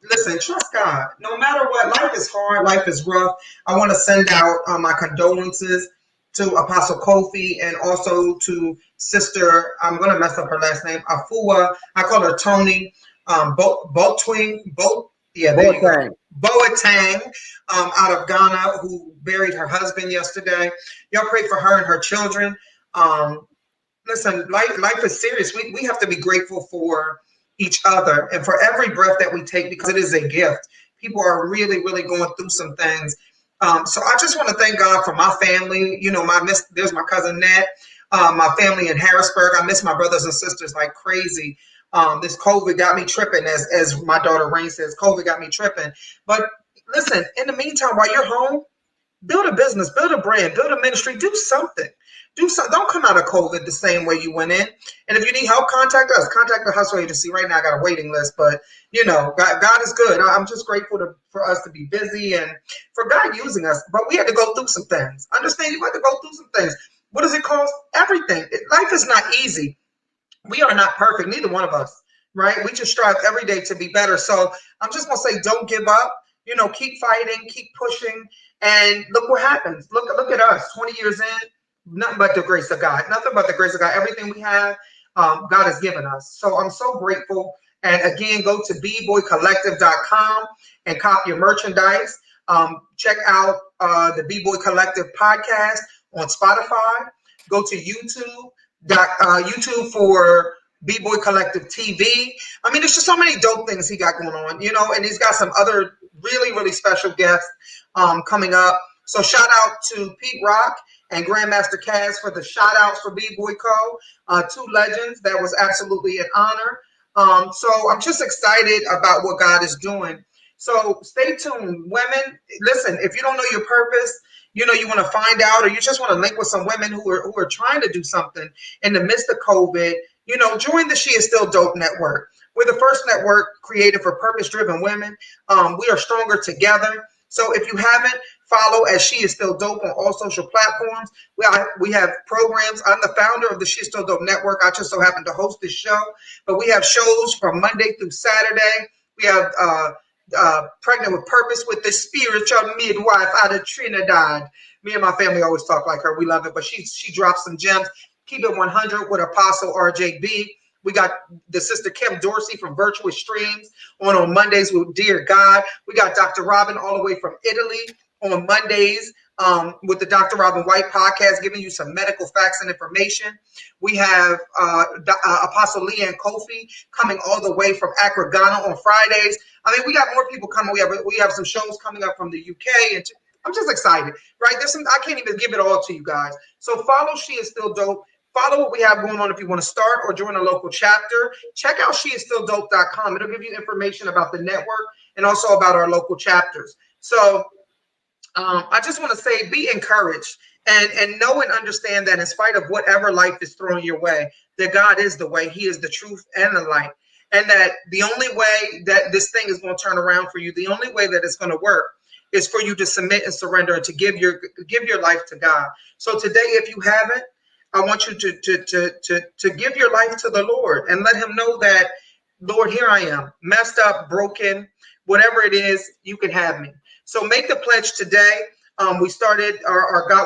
[SPEAKER 1] Listen, trust God. No matter what, life is hard, life is rough. I want to send out my condolences to Apostle Kofi and also to Sister, I'm going to mess up her last name, Afua. I call her Tony. Boateng, out of Ghana, who buried her husband yesterday. Y'all pray for her and her children. Listen, life is serious. We have to be grateful for each other and for every breath that we take, because it is a gift. People are really, really going through some things. So I just want to thank God for my family. There's my cousin Nat, my family in Harrisburg. I miss my brothers and sisters like crazy. This COVID got me tripping, as my daughter Rain says, COVID got me tripping. But listen, in the meantime, while you're home, build a business, build a brand, build a ministry, do something. Do something. Don't come out of COVID the same way you went in. And if you need help, contact us. Contact the Hustle Agency. Right now, I got a waiting list, but you know, God is good. I'm just grateful for us to be busy and for God using us. But we had to go through some things. Understand? You had to go through some things. What does it cost? Everything. Life is not easy. We are not perfect. Neither one of us. Right? We just strive every day to be better. So I'm just gonna say, don't give up. You know, keep fighting, keep pushing, and look what happens. Look at us. 20 years in. Nothing but the grace of God. Nothing but the grace of God. Everything we have, God has given us. So I'm so grateful. And again, go to bboycollective.com and cop your merchandise. Check out the B-Boy Collective podcast on Spotify. Go to YouTube for B-Boy Collective TV. I mean, there's just so many dope things he got going on, you know, and he's got some other really, really special guests coming up. So shout out to Pete Rock and Grandmaster Kaz for the shout outs for B-Boy Co. Two legends. That was absolutely an honor. So I'm just excited about what God is doing. So stay tuned. Women, listen, if you don't know your purpose, you know, you want to find out, or you just want to link with some women who are trying to do something in the midst of COVID, you know, join the She Is Still Dope network. We're the first network created for purpose-driven women. We are stronger together. So if you haven't, follow as She Is Still Dope on all social platforms. We have programs. I'm the founder of the She Is Still Dope network. I just so happen to host this show. But we have shows from Monday through Saturday. We have Pregnant with Purpose with the spiritual midwife out of Trinidad. Me and my family always talk like her. We love it. But she drops some gems. Keep It 100 with Apostle RJB. We got the sister Kim Dorsey from Virtuous Streams on Mondays with Dear God. We got Dr. Robin all the way from Italy on Mondays with the Dr. Robin White podcast, giving you some medical facts and information. We have Apostle Leanne Kofi coming all the way from Accra, Ghana on Fridays. I mean, we got more people coming. We have some shows coming up from the UK, and I'm just excited, right? I can't even give it all to you guys. So follow She Is Still Dope. Follow what we have going on if you want to start or join a local chapter. Check out sheisstilldope.com. It'll give you information about the network and also about our local chapters. So I just want to say, be encouraged and know and understand that in spite of whatever life is throwing your way, that God is the way, He is the truth and the light. And that the only way that this thing is going to turn around for you, the only way that it's going to work is for you to submit and surrender and to give your life to God. So today, if you haven't, I want you to give your life to the Lord and let Him know that, Lord, here I am, messed up, broken, whatever it is, you can have me. So make the pledge today. We started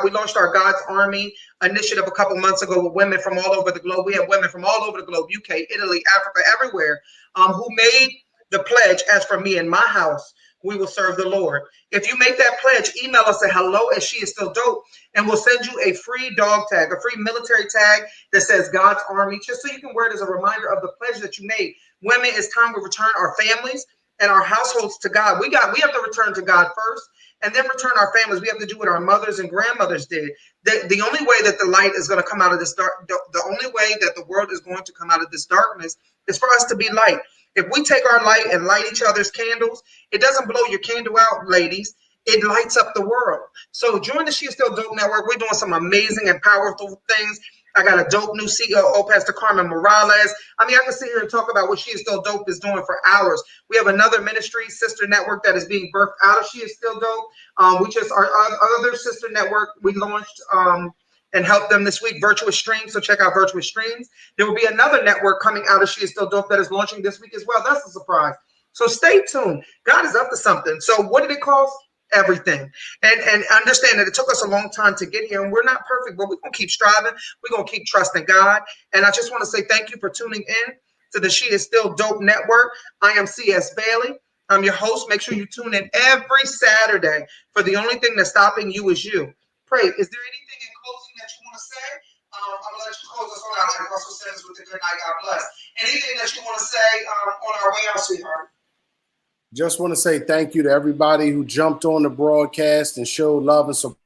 [SPEAKER 1] we launched our God's Army initiative a couple months ago with women from all over the globe. We have women from all over the globe, UK, Italy, Africa, everywhere, who made the pledge, as for me and my house, we will serve the Lord. If you make that pledge, email us at hello@sheisstilldope, and we'll send you a free dog tag, a free military tag that says God's Army, just so you can wear it as a reminder of the pledge that you made. Women, it's time to return our families and our households to God. We have to return to God first, and then return our families. We have to do what our mothers and grandmothers did. The only way that the light is going to come out of this dark, the only way that the world is going to come out of this darkness is for us to be light. If we take our light and light each other's candles, it doesn't blow your candle out, ladies. It lights up the world. So join the She Is Still Dope network. We're doing some amazing and powerful things. I got a dope new COO, Pastor Carmen Morales. I mean, I can sit here and talk about what She Is Still Dope is doing for hours. We have another ministry, sister network, that is being birthed out of She Is Still Dope. Our other sister network, we launched and helped them this week, Virtuous Streams. So check out Virtuous Streams. There will be another network coming out of She Is Still Dope that is launching this week as well. That's a surprise. So stay tuned. God is up to something. So what did it cost? Everything. And understand that it took us a long time to get here, and we're not perfect, but we're going to keep striving. We're going to keep trusting God. And I just want to say thank you for tuning in to the She Is Still Dope network. I am csBailey. I'm your host. Make sure you tune in every Saturday, for the only thing that's stopping you is you. Prate, is there anything in closing that you want to say? I'm going to let you close us on out, like Russell says, with the good night. God bless. Anything that you want to say on our way out, sweetheart?
[SPEAKER 2] Just want to say thank you to everybody who jumped on the broadcast and showed love and support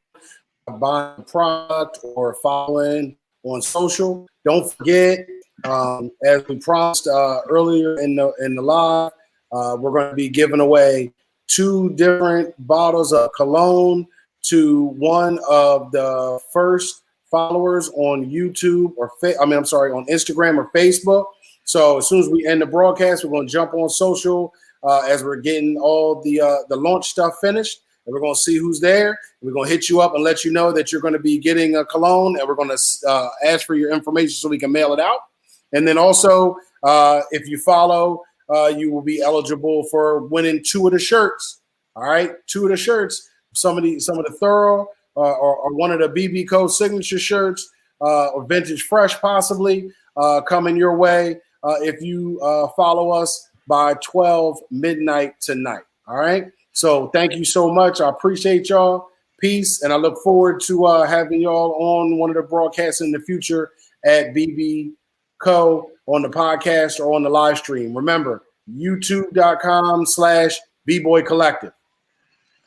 [SPEAKER 2] by buying a product or following on social. Don't forget, As we promised earlier in the live, we're going to be giving away 2 different bottles of cologne to one of the first followers on YouTube or on Instagram or Facebook. So as soon as we end the broadcast, we're going to jump on social as we're getting all the launch stuff finished. And we're going to see who's there. We're going to hit you up and let you know that you're going to be getting a cologne, and we're going to ask for your information so we can mail it out. And then also, if you follow, you will be eligible for winning 2 of the shirts. All right, 2 of the shirts. Some of the Thorough or one of the BB Co signature shirts or Vintage Fresh possibly coming your way if you follow us by 12 midnight tonight. All right. So thank you so much. I appreciate y'all. Peace. And I look forward to having y'all on one of the broadcasts in the future at BB Co on the podcast or on the live stream. Remember, youtube.com/BBoy Collective.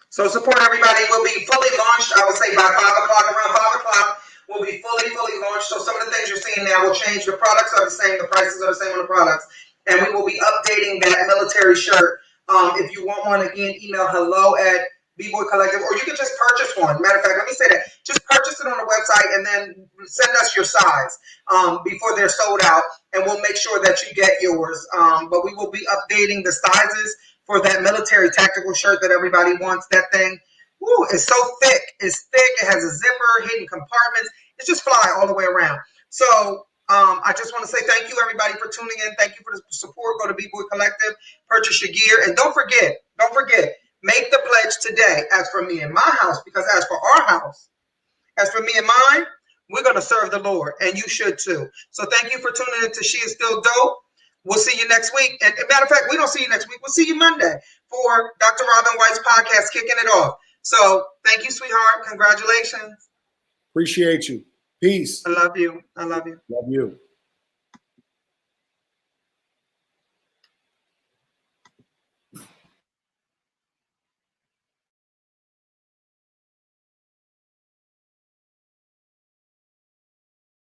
[SPEAKER 1] So support everybody. We'll be fully launched, I would say by 5 o'clock, around 5 o'clock. We'll be fully launched. So some of the things you're seeing now will change. The products are the same. The prices are the same on the products. And we will be updating that military shirt. If you want one, again, email hello@BBoy Collective, or you can just purchase one. Matter of fact, let me say that. Just purchase it on the website and then send us your size before they're sold out, and we'll make sure that you get yours. But we will be updating the sizes for that military tactical shirt that everybody wants. That thing, woo, it's so thick. It's thick. It has a zipper, hidden compartments. It's just fly all the way around. So I just want to say thank you, everybody, for tuning in. Thank you for the support. Go to BBoy Collective, purchase your gear, and don't forget, make the pledge today. As for me and my house, because as for our house, as for me and mine, we're going to serve the Lord, and you should too. So thank you for tuning in to She Is Still Dope. We'll see you next week. And matter of fact, we don't see you next week. We'll see you Monday for Dr. Robin White's podcast, Kicking It Off. So thank you, sweetheart. Congratulations.
[SPEAKER 2] Appreciate you. Peace.
[SPEAKER 1] I love you. I love you.
[SPEAKER 2] Love you.